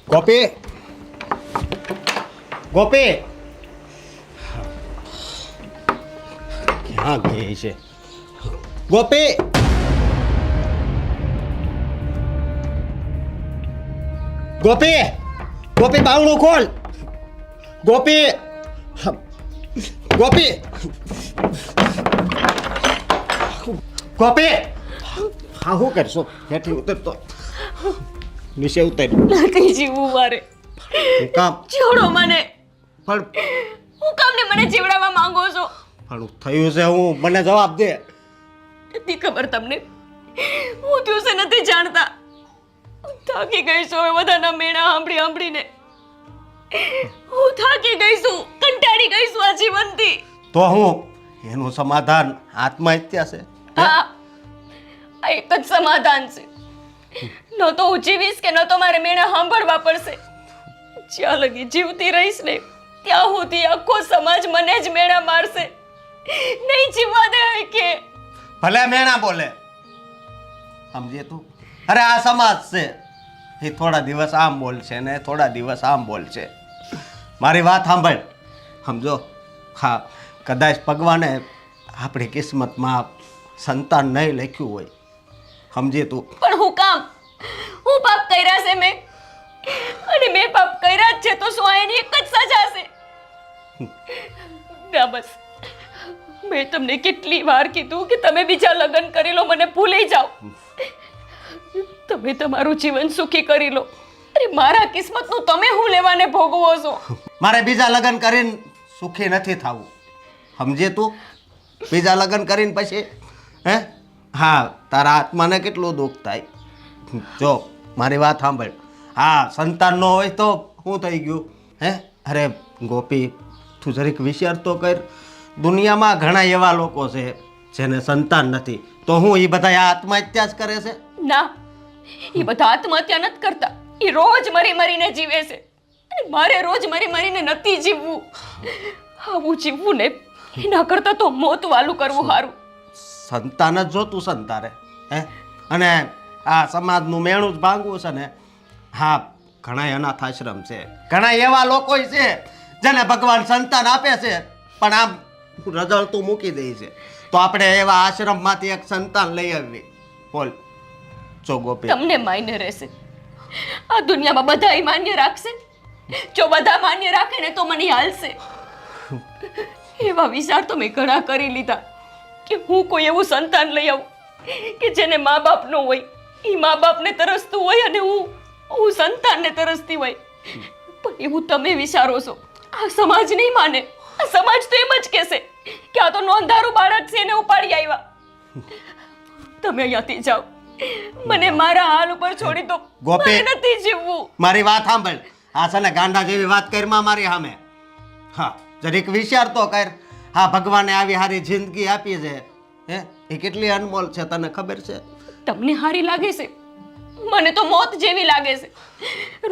ગોપી, ગોપી, ક્યાં ગઈ છે ગોપી? ગોપી, ગોપી, બાવણું ખોલ. ગોપી, ગોપી, ગોપી, હા શું કરશો? હેઠી ઉતરતો, નીચે ઉતર. નથી જીવવું મારે. કામ છોડો મને. પણ હું કામને મને જીવડાવવા માંગો છો? પણ થયું છે હું, મને જવાબ દે. નથી ખબર તમને. હું થયું છે નથી જાણતા. થાકી ગઈ છું હવે બધાના મેણા સાંભળીને. હું થાકી ગઈ છું, કંટાળી ગઈ છું આ જીવનથી. તો હું એનું સમાધાન આત્મહત્યા છે. હા, આ એક જ સમાધાન છે. ન તો હું જીવીશ કે ન તો મારે મેણા સાંભળવા પડશે. જ્યાં લગી જીવતી રહીશ ને ત્યાં સુધી આખો સમાજ મને જ મેણા મારશે. નહીં જીવવા દે કે ભલે મેણા બોલે, સમજે તું? અરે આ સમાજ છે, એ થોડા દિવસ આમ બોલશે ને થોડા દિવસ આમ બોલશે. મારી વાત સાંભળ, સમજો. હા, કદાચ ભગવાને આપણી કિસ્મતમાં સંતાન નહીં લખ્યું હોય, સમજે તું? પણ હું કામ? હું પાપ કર્યા છે મેં, અને મેં પાપ કર્યા જ છે તો શું આ એની એક જ સજા છે? ના બસ, મેં તમને કેટલી વાર કીધું કે તમે બીજા લગ્ન કરી લો, મને ભૂલી જાઓ. તમે તમારું જીવન સુખી કરી લો. અરે મારા કિસ્મતનું તમે હું લેવાને ભોગવો છો? મારે બીજા લગ્ન કરીને સુખી નથી થવું, સમજે તું? બીજા લગ્ન કરીને પછી હે, હા, તારા આત્માને કેટલું દુઃખ થાય. જો મારી વાત સાંભળ. હા, સંતાન ન હોય તો શું થઈ ગયું? હે, અરે ગોપી, તું જરીક વિચાર તો કર. દુનિયામાં ઘણા એવા લોકો છે જેને સંતાન નથી, તો હું એ બધા આત્મહત્યા જ કરે છે? ના, એ બધા આત્મહત્યા નથી કરતા. એ રોજ મરીને જીવે છે. અને મારે રોજ મરીને નથી જીવવું. આવું જીવવું ને એના કરતા તો મોત વાલું કરવું સારું. સંતાન જ જોતું સંતારે, હે? અને આ સમાજનું મેણું જ ભાંગવું છે ને. હા, ઘણા અનાથ આશ્રમ છે, ઘણા એવા લોકો છે જેને ભગવાન સંતાન આપે છે પણ આમ રઝળતું મૂકી દે છે. તો આપણે એવા આશ્રમમાંથી એક સંતાન લઈ આવવી. બોલ. જો ગોપી, તમને માન્ય રહેશે. આ દુનિયામાં બધા માન્ય રાખશે? જો બધા માન્ય રાખે ને તો મને હાલશે. એવા વિચાર તો મેં ઘણા કરી લીધા કે હું કોઈ એવું સંતાન લઈ આવું કે જેને મા બાપ ન હોય, એ મા બાપને તરસતું હોય અને હું સંતાનને તરસતી હોય. પણ એવું તમે વિચારો છો? આ સમાજ નહીં માને. આ સમાજ તો એમ જ કહેશે કે આ તો નોંધારું બાળક છે, એને ઉપાડી આવ્યા. તમે અહીંયાથી જાઓ, મને મારા હાલ ઉપર છોડી દો. ગોપી, મારે નથી જીવવું. મારી વાત સાંભળ. આ છે ને ગાંડા જેવી વાત કરમાં મારી સામે. હા, જરીક વિચાર તો કર. હા, ભગવાને આવી સારી જિંદગી આપી છે, હે, એ કેટલી અનમોલ છે, તને ખબર છે? તમને હારી લાગે છે? મને તો મોત જેવી લાગે છે.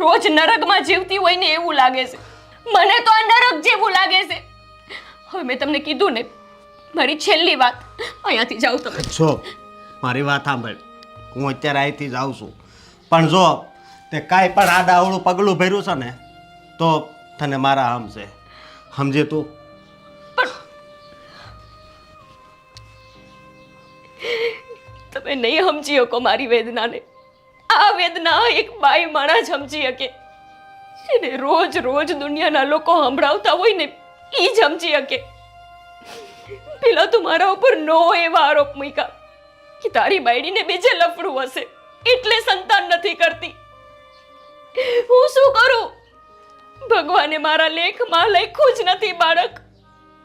રોજ નરકમાં જીવતી હોય ને એવું લાગે છે. મને તો આ નરક જેવું લાગે છે. હવે મેં તમને કીધું ને, મારી છેલ્લી વાત, અહીંયાથી જાઓ તમે. જો મારી વાત સાંભળ, હું અત્યારે અહીંથી જાઉં છું, પણ જો તે કાંઈ પણ આડાઅવળું પગલું ભર્યું છે ને તો તને મારા આમ છે, સમજે તું? તમે નહીં સમજી શકો મારી વેદનાને. આ વેદના એક બાઈ માણા જ સમજી શકે. એને રોજ દુનિયાના લોકો સંભળાવતા હોય ને એ જ સમજી શકે. પેલા તો મારા ઉપર નો એવા આરોપ મૂક્યા કે તારી બાયડીને બીજે લફડું હશે એટલે સંતાન નથી કરતી. હું શું કરું? ભગવાને મારા લેખમાં લખ્યું જ નથી બાળક,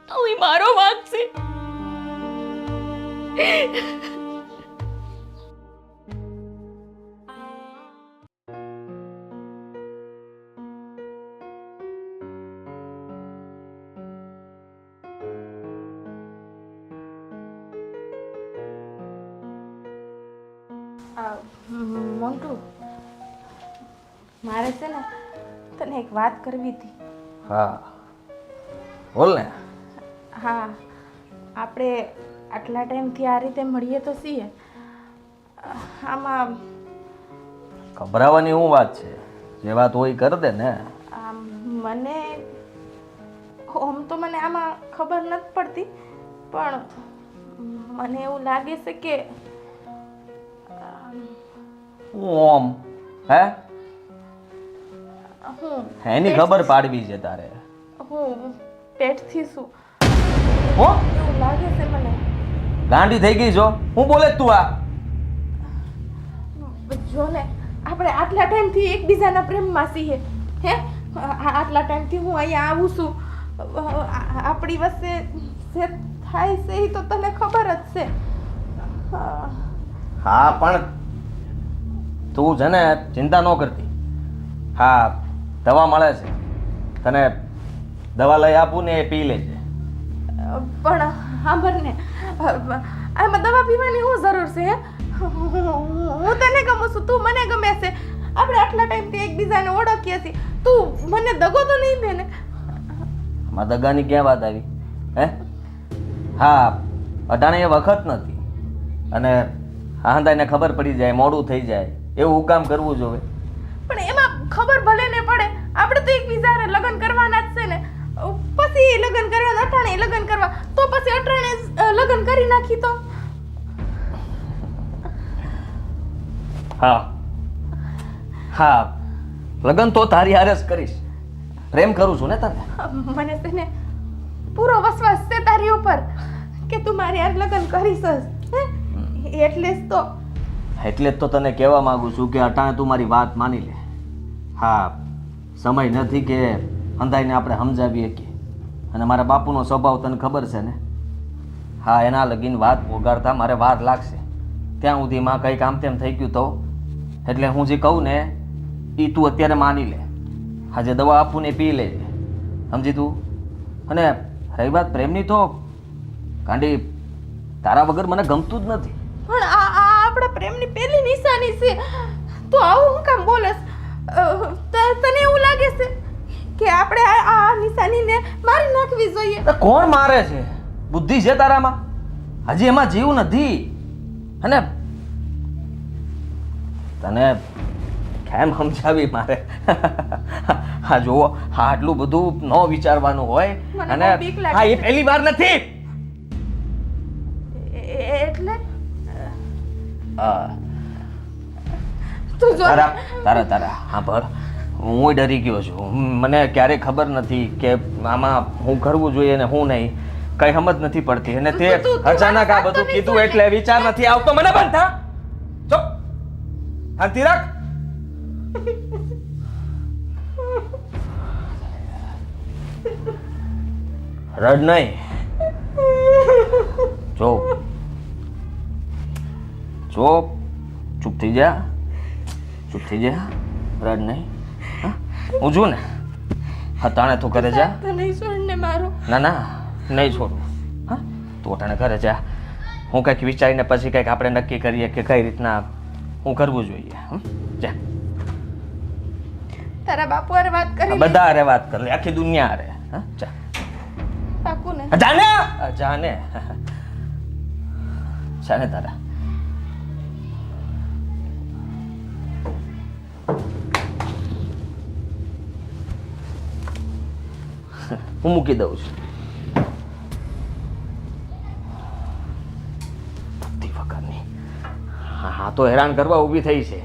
તો એ મારો વાંક છે. મોન્ટુ, મારે છે ને તને એક વાત કરવી હતી. હા, બોલ ને. હા, આપણે આટલા ટાઈમથી આ રીતે મળીએ તો છીએ. આમાં ગભરાવાની શું વાત છે? જે વાત હોય કર દે ને. મને મને આમાં ખબર નથી પડતી, પણ મને એવું લાગે છે કે ઓમ હે હું એની ખબર પાડવી છે તારે. હું પેટથી છું હો એવું લાગે છે મને. ગાંડી થઈ ગઈ છો, હું બોલે તું આ? જો ને આપણે આટલા ટાઈમથી એકબીજાના પ્રેમમાં છીએ, હે આટલા ટાઈમથી હું અહીંયા આવું છું, આપણી વચ્ચે જે થાય છે એ તો તને ખબર જ છે. હા પણ તું છે ને ચિંતા ન કરતી. હા દવા મળે છે, તને દવા લઈ આપું ને એ પી લેજે. પણ સાંભળ ને, આમાં દવા પીવાની શું જરૂર છે? હે? હું તને ગમું છું, તું મને ગમે છે, આપણે આટલા ટાઈમથી એકબીજાને ઓળખીએ છીએ, તું મને દગો તો નહીં દે ને? આમાં દગાની ક્યાં વાત આવી? હે હા અટાણે એ વખત નથી, અને હાંદાઈને ખબર પડી જાય, મોડું થઈ જાય, એવું કામ કરવું જોવે. પણ એમાં ખબર ભલે ને પડે, આપણે તો એકબીજાને લગ્ન કરવાના જ છે ને. પછી લગ્ન કરવા, અટાણે લગ્ન કરવા, તો પછી અટાણે લગ્ન કરી નાખી તો. હા હા લગ્ન તો તારી હારે જ કરીશ. પ્રેમ કરું છું ને તને. મને છે ને પૂરો વિશ્વાસ છે તારી ઉપર કે તું મારી હારે લગ્ન કરીશ જ, હે? એટલે જ તો તને કહેવા માંગુ છું કે અટાણે તું મારી વાત માની લે. હા સમય નથી કે અંધાઈને આપણે સમજાવીએ કે, અને મારા બાપુનો સ્વભાવ તને ખબર છે ને. હા એના લગીન વાત પોગાડતા મારે વાર લાગશે, ત્યાં સુધીમાં કંઈક આમ તેમ થઈ ગયું તો. એટલે હું જે કહું ને એ તું અત્યારે માની લે. હા જે દવા આપું ને એ પી લેજે, સમજી તું? અને રહી વાત પ્રેમની તો ગાંડી, તારા વગર મને ગમતું જ નથી. પણ આ આપણા પ્રેમની પહેલી નિશાની છે, તું આવું હું કામ બોલસ? તને એવું લાગે છે કે આપણે આ નિશાનીને મારી નાખવી જોઈએ? કોણ મારે છે? બુદ્ધિ છે તારામાં? હજી એમાં જીવ નથી. અને તને કેમ સમજાવી મારે? હા જુઓ, હા આટલું બધું ન વિચારવાનું હોય. અને હા એ પહેલી વાર નથી. એટલે હા તું જો તારા હા ભર હું ડરી ગયો છું. મને ક્યારે ખબર નથી કે આમાં હું કરવું જોઈએ ને હું નહીં, કઈ સમજ નથી પડતી. અને તે અચાનક આ બધું કીધું એટલે વિચાર નથી આવતો. મને બંધ થા, ચૂપ, શાંતિ રાખ. રડ નહીં, ચૂપ ચૂપ ચૂપ થઈ જા, ચૂપ થઈ જા, રડ નહીં. હું છું ને, હતાણે તું ઘરે જા. તને છોડને મારો. ના ના નહીં છોડું. હા તું અટાણે ઘરે જા. હું કંઈક વિચારીને પછી કંઈક આપણે નક્કી કરીએ કે કઈ રીતના હું કરવું જોઈએ. જા તારા બાપુ હારે વાત કરી બધા હારે વાત કર લે, આખી દુનિયા હારે. હા જા બાપુ ને જાને જાને જાને તારા. હું મૂકી દઉં છું. બુદ્ધિ વગરની. હા તો હેરાન કરવા ઊભી થઈ છે,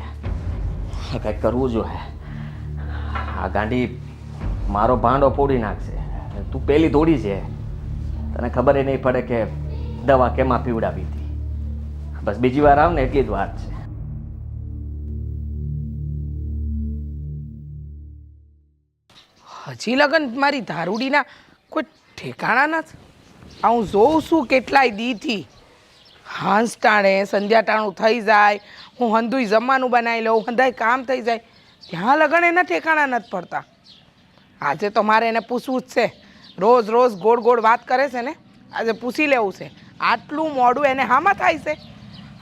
કંઈક કરવું જોઈએ. આ ગાંડી મારો ભાંડો ફોડી નાખશે. તું પેલી તોડી છે, તને ખબર એ નહીં પડે કે દવા કેમાં પીવડાવી હતી. બસ બીજી વાર આવ ને એટલી જ વાત છે. હજી લગન મારી દારૂડીના કોઈ ઠેકાણા નથી. આ હું જોઉં છું કેટલાય દીથી, હાંસ ટાણે સંધ્યા ટાણું થઈ જાય, હું હંધુય જમવાનું બનાવી લઉં, હંધાય કામ થઈ જાય, ત્યાં લગન એના ઠેકાણા નથી પડતા. આજે તો મારે એને પૂછવું જ છે. રોજ રોજ ગોળ ગોળ વાત કરે છે ને, આજે પૂછી લેવું છે આટલું મોડું એને હામાં થાય છે.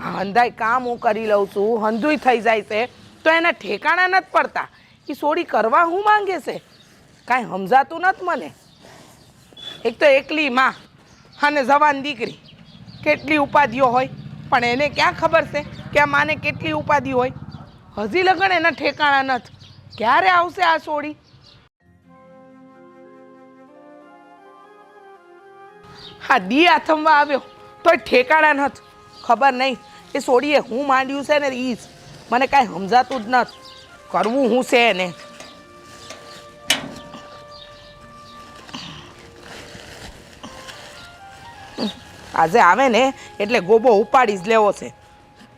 હંધાય કામ હું કરી લઉં છું, હંધુય થઈ જાય છે, તો એના ઠેકાણા નથી પડતા. એ સોડી કરવા હું માંગે છે કાંઈ સમજાતું નથી મને. એક તો એકલી માં અને જવાન દીકરી, કેટલી ઉપાધિઓ હોય, પણ એને ક્યાં ખબર છે કે આ માને કેટલી ઉપાધિ હોય. હજી લગન એના ઠેકાણા નથી. ક્યારે આવશે આ સોડી? હા દી આથમવા આવ્યો તોય ઠેકાણા નથી. ખબર નહીં એ સોડીએ હું માંડ્યું છે ને ઈ જ મને કાંઈ સમજાતું જ નથી. કરવું હું છે એને. આજે આવે ને એટલે ગોબો ઉપાડી જ લેવો છે.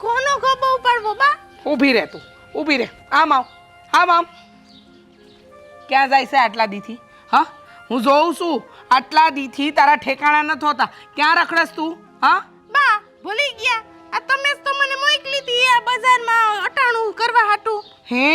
કોનો ગોબો ઉપાડવો બા? ઊભી રહે તું, ઊભી રહે. આમ આવ, આમ. ક્યાં જાય છે આટલા દીથી? હા હું જોઉં છું આટલા દીથી તારા ઠેકાણા નથી હોતા. ક્યાં રખડસ તું? હા બા ભૂલી ગયા. આ તમે જ તો મને મોકલી હતી આ બજારમાં અટાણું કરવા હાટું. હે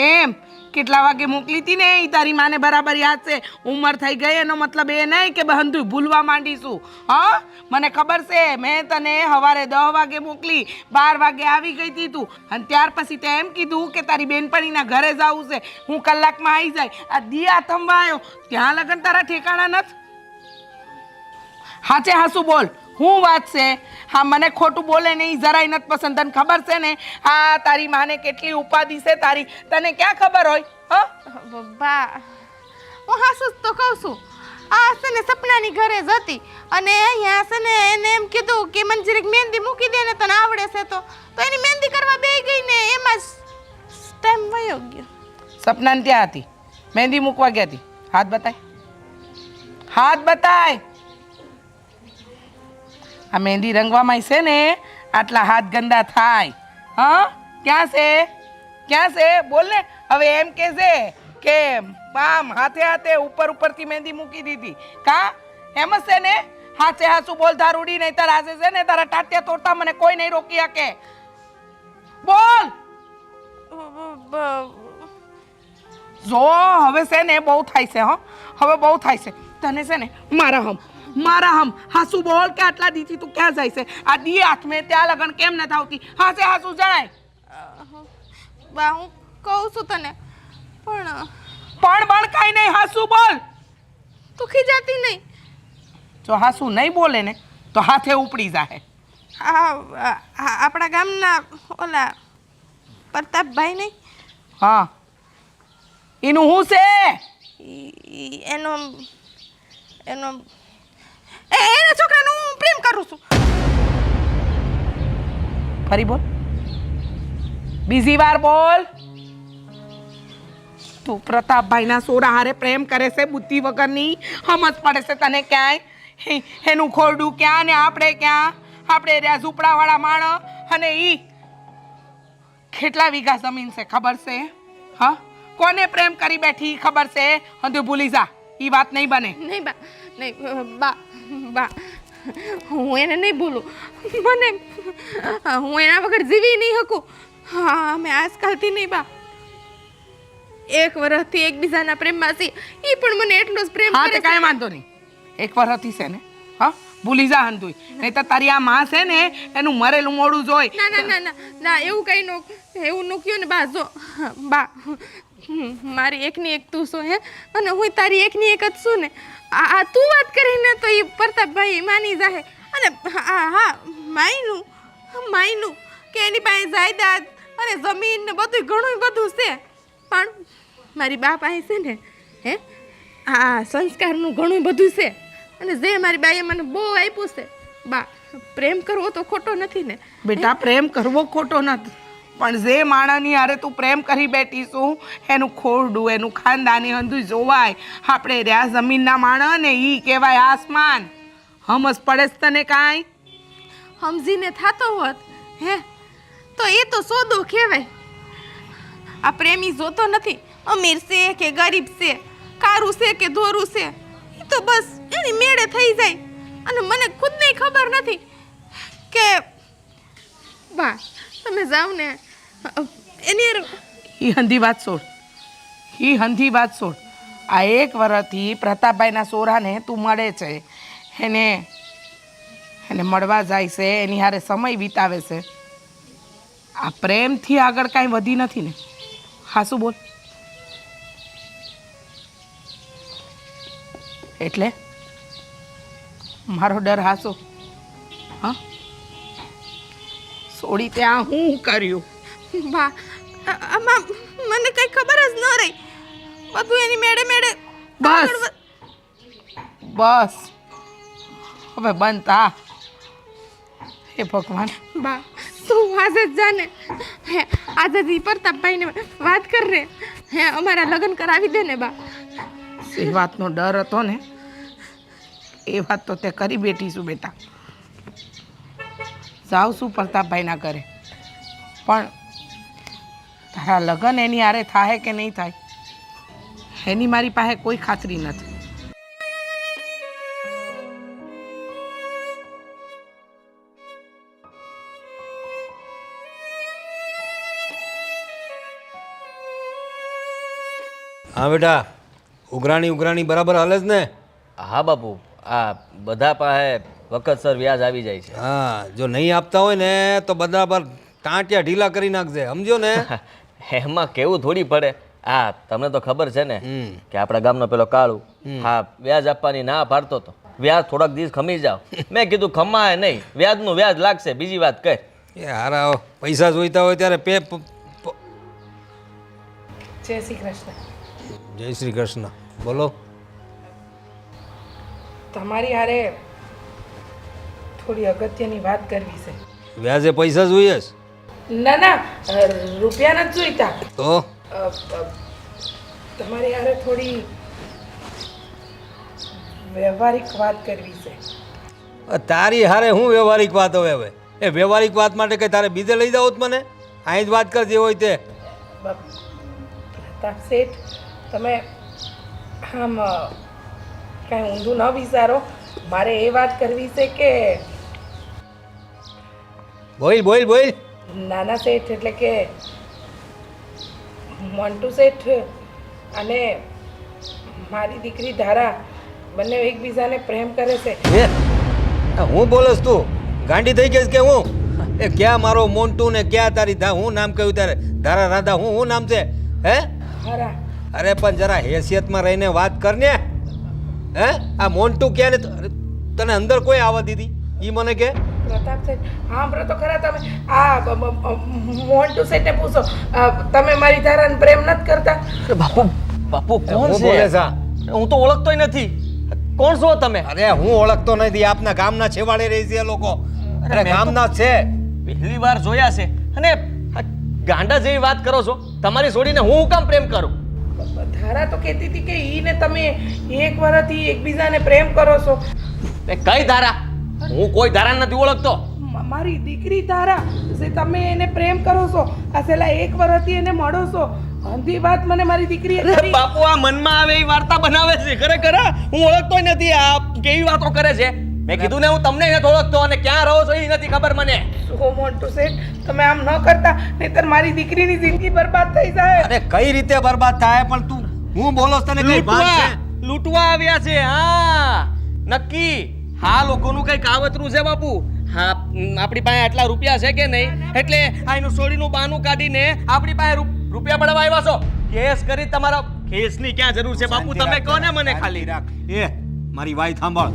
એમ કેટલા વાગે મોકલી હતી ને એ તારી માને બરાબર યાદ છે. ઉંમર થઈ ગઈ એનો મતલબ એ નહીં કે બહન તું ભૂલવા માંડીશું. હા મને ખબર છે મેં તને સવારે 10 વાગે મોકલી, 12 વાગે આવી ગઈ હતી તું અને ત્યાર પછી તે એમ કીધું કે તારી બેનપણીના ઘરે જવું છે, હું કલાકમાં આવી જાય. આ દિયા થંભા આવ્યો ત્યાં લગન તારા ઠેકાણા નથી. હાચે હાસું બોલ, હું વાત છે? હા મને ખોટું બોલે નહીં જરાય નથી પસંદ. તને ખબર છે ને આ તારી માને કેટલી ઉપાધિ છે તારી, તને ક્યાં ખબર હોય? હા બા હું હાસુ જ તો કહું છું. આ છે ને સપનાની ઘરે જ હતી અને અહીંયા છે ને એને એમ કીધું કે મને જરીક મહેંદી મૂકી દે ને તને આવડે છે તો એની મહેંદી કરવા બેસી ગઈ ને એમાં જ ટાઈમ વયો ગયો. સપનાને ત્યાં હતી, મહેંદી મૂકવા ગયા હતી. હાથ બતાય, હાથ બતાય. આ મહેંદી રંગવામાં છે ને આટલા હાથ ગંદા થાય. હા ક્યાં છે, ક્યાં છે? બોલ ને હવે. એમ કે છે કે આમ હાથે હાથે ઉપરથી મહેંદી મૂકી દીધી. કા એમ જ છે ને? હાથે હાથું બોલ ધારુડી, નહીં તાર હાથે છે ને તારા ટાટિયા તોડતા મને કોઈ નહીં રોકી શકે. બોલ. જો હવે છે ને બહુ થાય છે. હો હવે બહુ થાય છે તને છે ને. મારા હમ હાસુ બોલ કે આટલા દીથી તું ક્યાં જાય છે? આ દી હાથ મેં ત્યાં લગન કેમ ન થાવતી? હાસે હાસુ જણાય. બા હું કહું છું તને પણ પણ કાંઈ નહીં. હાસુ બોલ. તું ખીજાતી નહીં? જો હાસુ નહીં બોલે ને તો હાથે ઉપડી જાય. આપણા ગામના ઓલા પ્રતાપભાઈ નહીં? હા એનું હું છે? એનો એના છોકરાનો હું પ્રેમ કરું છું. ફરી બોલ, બીજી વાર બોલ. તું પ્રતાપભાઈના સોરા હારે પ્રેમ કરે છે? બુદ્ધિ વગરની સમજ પડે છે તને ક્યાંય? એનું ખોરડું ક્યાં ને આપણે ક્યાં? આપણે રહ્યા ઝૂંપડાવાળા માણસ અને ઈ કેટલા વીઘા જમીન છે ખબર છે? હા કોને પ્રેમ કરી બેઠી ખબર છે? હંધુ ભૂલી જા, ઈ વાત નહીં બને. નહીં બા, નહીં બા હું એને નહીં ભૂલું. મને હું એના વગર જીવી નહીં શકું. હા અમે આજકાલથી નહીં બા, 1 વર્ષથી એકબીજાના પ્રેમમાં છીએ. એ પણ મને એટલો જ પ્રેમ હા કરે તે છે. કાંઈ વાંધો નહીં. 1 વર્ષથી છે ને. હા ભૂલી જા હંધુય, નહીં તો તારી આ માં છે ને એનું મરેલું મોડું જોઈ. ના ના ના ના ના એવું કઈ નો, એવું નો કયો ને બા. જો બા મારી એકની એક તું છો હે અને હું તારી એકની એક જ છું ને. આ તું વાત કરીને તો એ પ્રતાપભાઈ માની જાહે અને હા માયનું કે એની પાસે જાયદાદ અને જમીન ને બધું ઘણું બધું છે પણ મારી બા પાસે છે ને હે આ સંસ્કારનું ઘણું બધું છે અને જે મારી બાઈએ મને બહુ આપ્યું છે. બા પ્રેમ કરવો તો ખોટો નથી ને બેટા? પ્રેમ કરવો ખોટો નથી પણ જે માણસની હારે તું પ્રેમ કરી બેઠીશું એનું ખોરડું એનું ખાનદાની હંધું જોવાય. આપણે રહ્યા જમીનના માણસ ને ઈ કહેવાય આસમાન. સમજ પડે છે તને કાંઈ? સમજીને થાતો હોત હે તો એ તો સોદો કહેવાય. આ પ્રેમી જોતો નથી અમીર છે કે ગરીબ છે, કારું છે કે ધોરું છે. એ તો બસ એની મેળે થઈ જાય અને મને ખુદને ખબર નથી કે બા તમે જાવ ને એની ઈ હંધી વાત છોડ, ઈ હંધી વાત છોડ. આ 1 વર્ષથી પ્રતાપભાઈના સોરાને તું મળે છે, એને મળવા જાય છે, એની હારે સમય વિતાવે છે. આ પ્રેમથી આગળ કાંઈ વધી નથી ને? હાસું બોલ. એટલે મારો ડર હાસો? હા સોડી ત્યાં હું કર્યું? બા આમાં મને કઈ ખબર જ ન બધું એની મેળે મેળે બસ બસ હવે બંધ થા. હે ભગવાન. બા તું આજે જ જાને હે આજે જ ઈ પ્રતાપભાઈને વાત કર રે હે અમારા લગ્ન કરાવી દે ને બા. એ વાતનો ડર હતો ને એ વાત તો તે કરી બેઠી છું બેટા. જાઉં છું પ્રતાપભાઈના ઘરે પણ તારા લગ્ન એની હારે થાય કે નહીં થાય એની મારી પાસે કોઈ ખાતરી નથી. હા બેટા ઉઘરાણી બરાબર હાલે જ ને? હા બાપુ, આ બધા પાસે વખતસર વ્યાજ આવી જાય છે. હા જો નહીં આપતા હોય ને તો બધા પર ટાંટિયા ઢીલા કરી નાખજે, સમજો ને? એમાં કેવું થોડી પડે. હા તમને તો ખબર છે ને કે આપણા ગામનો પેલો કાળુ, હા વ્યાજ આપવાની ના પાડતો હતો. વ્યાજ થોડાક દિવસ ખમી જાવ. મેં કીધું ખમાય નહીં, વ્યાજનું વ્યાજ લાગશે, બીજી વાત કહે. એ હારા પૈસા જોઈતા હોય ત્યારે જય શ્રી કૃષ્ણ. જય શ્રી કૃષ્ણ. બોલો. તમારી હારે થોડી અગત્યની વાત કરવી છે. વ્યાજે પૈસા જોઈએ છે? ના ના રૂપિયા નથી જોઈતા. તો તમારી હારે થોડી વ્યવહારિક વાત કરવી છે. તારી હારે હું વ્યવહારિક વાત હવે હવે એ વ્યવહારિક વાત માટે કઈ તારે બીજે લઈ જાવ મને? અહીં જ વાત કર જે હોય તે. પ્રતાપ શેઠ તમે આમ કાંઈ ઊંધું ન વિચારો. મારે એ વાત કરવી છે કે બોલ નાના શેઠ એટલે કે મોન્ટુ શેઠ અને મારી દીકરી ધારા બંને એકબીજાને પ્રેમ કરે છે. હે હું બોલસ તું ગાંડી થઈ ગઈશ કે હું? એ ક્યાં મારો મોન્ટુ ને ક્યાં તારી હું નામ કહ્યું તારે? ધારા રાધા હું નામ છે? હે ખરા અરે પણ જરા હેસિયતમાં રહીને વાત કર ને. હે આ મોન્ટુ ક્યાં ને તને અંદર કોઈ આવવા દીધી ઈ મને કે? પ્રતાપ શેઠ સાંભળો તો ખરા તમે. આ મોન્ટુ શેઠને પૂછો તમે મારી ધારાને પ્રેમ નથી કરતા? બાપુ બાપુ કોણ હું છે? બોલે છે? હું તો ઓળખતોય નથી. કોણ છો તમે? અરે હું ઓળખતો નથી. આપના ગામના છેવાડે રહી છે એ લોકો. અરે મેં તો- ગામના જ છે. પહેલી વાર જોયા છે અને આ ગાંડા જેવી વાત કરો છો. તમારી છોડીને હું કામ પ્રેમ કરું? ધારા તો કહેતી હતી કે ઈને તમે એક વર્ષથી એકબીજાને પ્રેમ કરો છો. એ કઈ ધારા? હું કોઈ ધારા નથી ઓળખતો. મારી દીકરી ધારા જે તમે એને પ્રેમ કરો છો આ છેલ્લા એક વર્ષથી એને મળો છો. અંધી વાત મને મારી દીકરીએ કરી. બાપુ આ મનમાં આવે એ વાર્તા બનાવે છે. ખરેખર હું ઓળખતોય નથી. આ કેવી વાતો કરે છે? મેં કીધું ને હું તમને નથી ઓળખતો અને ક્યાં રહો છો એ નથી ખબર મને. શું મોન્ટુ શેઠ તમે આમ ન કરતા નહીતર મારી દીકરીની જિંદગી બરબાદ થઈ જાય. અરે કઈ રીતે બરબાદ થાય? પણ તું હું બોલોસ તને કઈ ભાન છે? લૂંટવા આવ્યા છે. હા નક્કી. હા લોકોનું કઈ કાવતરું છે બાપુ. હા આપણી પાસે આટલા રૂપિયા છે કે નહીં એટલે આ એનું સોડીનું બહાનું કાઢીને આપણી પાસે રૂપિયા પડવા આવ્યા છો. કેસ કરી તમારા કેસની ક્યાં જરૂર છે બાપુ? તમે કહો ને મને ખાલી. એ મારી વાત સાંભળ.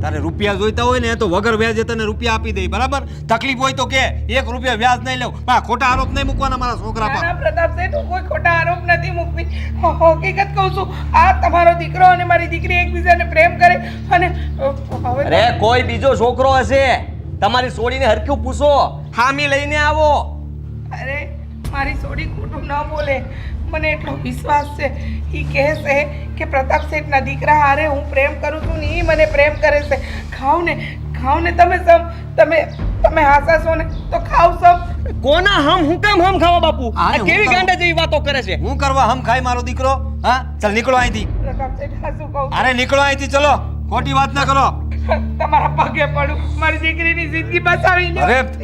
તારે રૂપિયા જોઈતા હોય ને તો વગર વ્યાજે તને રૂપિયા આપી દે, બરાબર? તકલીફ હોય તો કે 1 રૂપિયા વ્યાજ નહીં લેવું. પણ આ ખોટા આરોપ નહીં મૂકવાના મારા છોકરા પર. નાના પ્રતાપ શેઠ હું કોઈ ખોટા આરોપ નથી મૂકતી. હકીકત કહું છું. આ તમારો દીકરો અને મારી દીકરી એકબીજાને પ્રેમ કરે અને હવે અરે કોઈ બીજો છોકરો હશે. તમારી સોડીને હરખ્યું પૂછો. હામી લઈને આવો. અરે મારી સોડી ખોટું ન બોલે. મને એટલો વિશ્વાસ છે. એ કહે છે કે પ્રતાપ શેઠના દીકરા હારે હું પ્રેમ કરું છું ને એ મને પ્રેમ કરે છે. ખાવ ને તમે સમ તમે હાસાશો ને તો ખાવ સમ. કોના હું કામ ખાવા બાપુ? આને આ હું કેવી કામ? ગાંડા જેવી વાતો કરે છે? હું કરવા હમ ખાય મારો દીકરો? હા ચાલ નીકળો અહીંથી. પ્રતાપ શેઠ હાસું કહું છું. અરે નીકળો અહીંથી, ચલો. ખોટી વાત ના કરો. તમારા પગે પડું મારી દીકરીની જિંદગી બચાવી લો.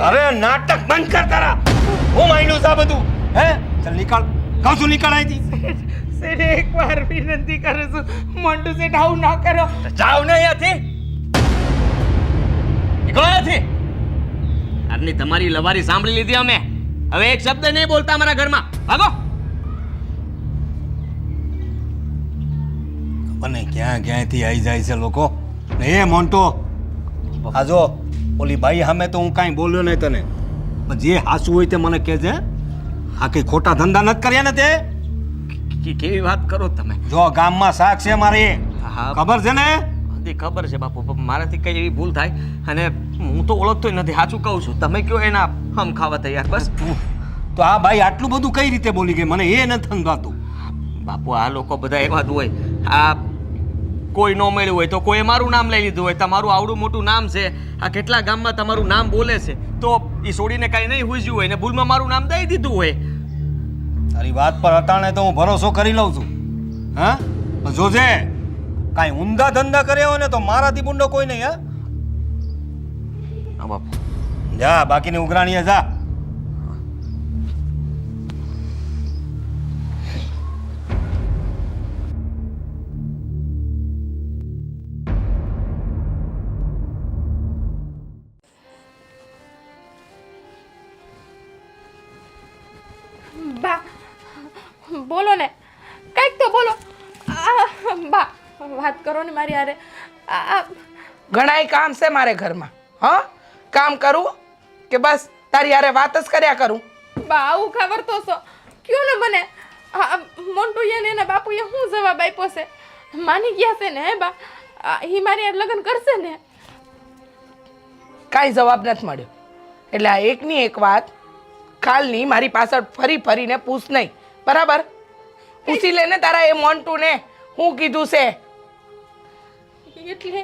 અરે નાટક બંધ કર તારા. હું માંડ્યું છે આ બધું? હે ચાલ નીકળ. કહું છું નીકળ અહીંથી. શેઠ એકવાર વિનંતી કરું છું મોન્ટુ શેઠ આવું ન કરો. જાઓ ને અહીંયાથી. નીકળો અહીંયાથી. આજની તમારી લવારી સાંભળી લીધી અમે. હવે એક શબ્દ નહીં બોલતા અમારા ઘરમાં. ભાગો. મને ક્યાંથી આવી જાય છે લોકો. ને એ મોન્ટો આ જો ઓલી ભાઈ સામે તો હું કાંઈ બોલ્યો નહીં તને, પણ જે હાસું હોય તે મને કહેજે. આ કઈ ખોટા ધંધા નથી કર્યા ને તે? કેવી વાત કરો તમે? જો ગામમાં શાક છે મારે, હા. ખબર છે ને? બધી ખબર છે બાપુ, પણ મારાથી કઈ એવી ભૂલ થાય અને હું તો ઓળખતો નથી. સાચું કહું છું, તમે કયો એના હમ ખાવા તૈયાર. બસ તો આ ભાઈ આટલું બધું કઈ રીતે બોલી ગઈ, મને એ નથી સમજાતું. બાપુ, આ લોકો બધા એવા જ હોય. આ કોઈ ન મળ્યું હોય તો કોઈ મારું નામ લઈ લીધું હોય. તમારું આવડું મોટું નામ છે, આ કેટલા ગામમાં તમારું નામ બોલે છે, તો એ છોડીને કાંઈ નહીં હુજ્યું હોય ને ભૂલમાં મારું નામ દઈ દીધું હોય. તારી વાત પર અટાણે તો હું ભરોસો કરી લઉં છું. હા, પણ જોજે કાંઈ ઊંધા ધંધા કર્યા હોય ને તો મારાથી બુંડો કોઈ નહીં. હા હા બાપુ. જા, બાકીની ઉઘરાણીએ જા. બા બોલો ને, કંઈક તો બોલો. બા વાત કરો ને મારી હારે. ઘણાય કામ છે મારે ઘરમાં. હા, કામ કરું કે બસ તારી હારે વાત જ કર્યા કરું? બા આવું ખબર તો છો, કયો ને મને. મોન્ટુએ ને એના બાપુએ શું જવાબ આપ્યો છે? માની ગયા છે ને? હે બા, એ મારી હારે લગ્ન કરશે ને? કાંઈ જવાબ નથી મળ્યો. એટલે આ એકની એક વાત કાલની મારી પાછળ ફરી ફરીને પૂછ નહીં, બરાબર? પૂછી લેને તારા એ મોન્ટુને હું કીધું છે. એટલે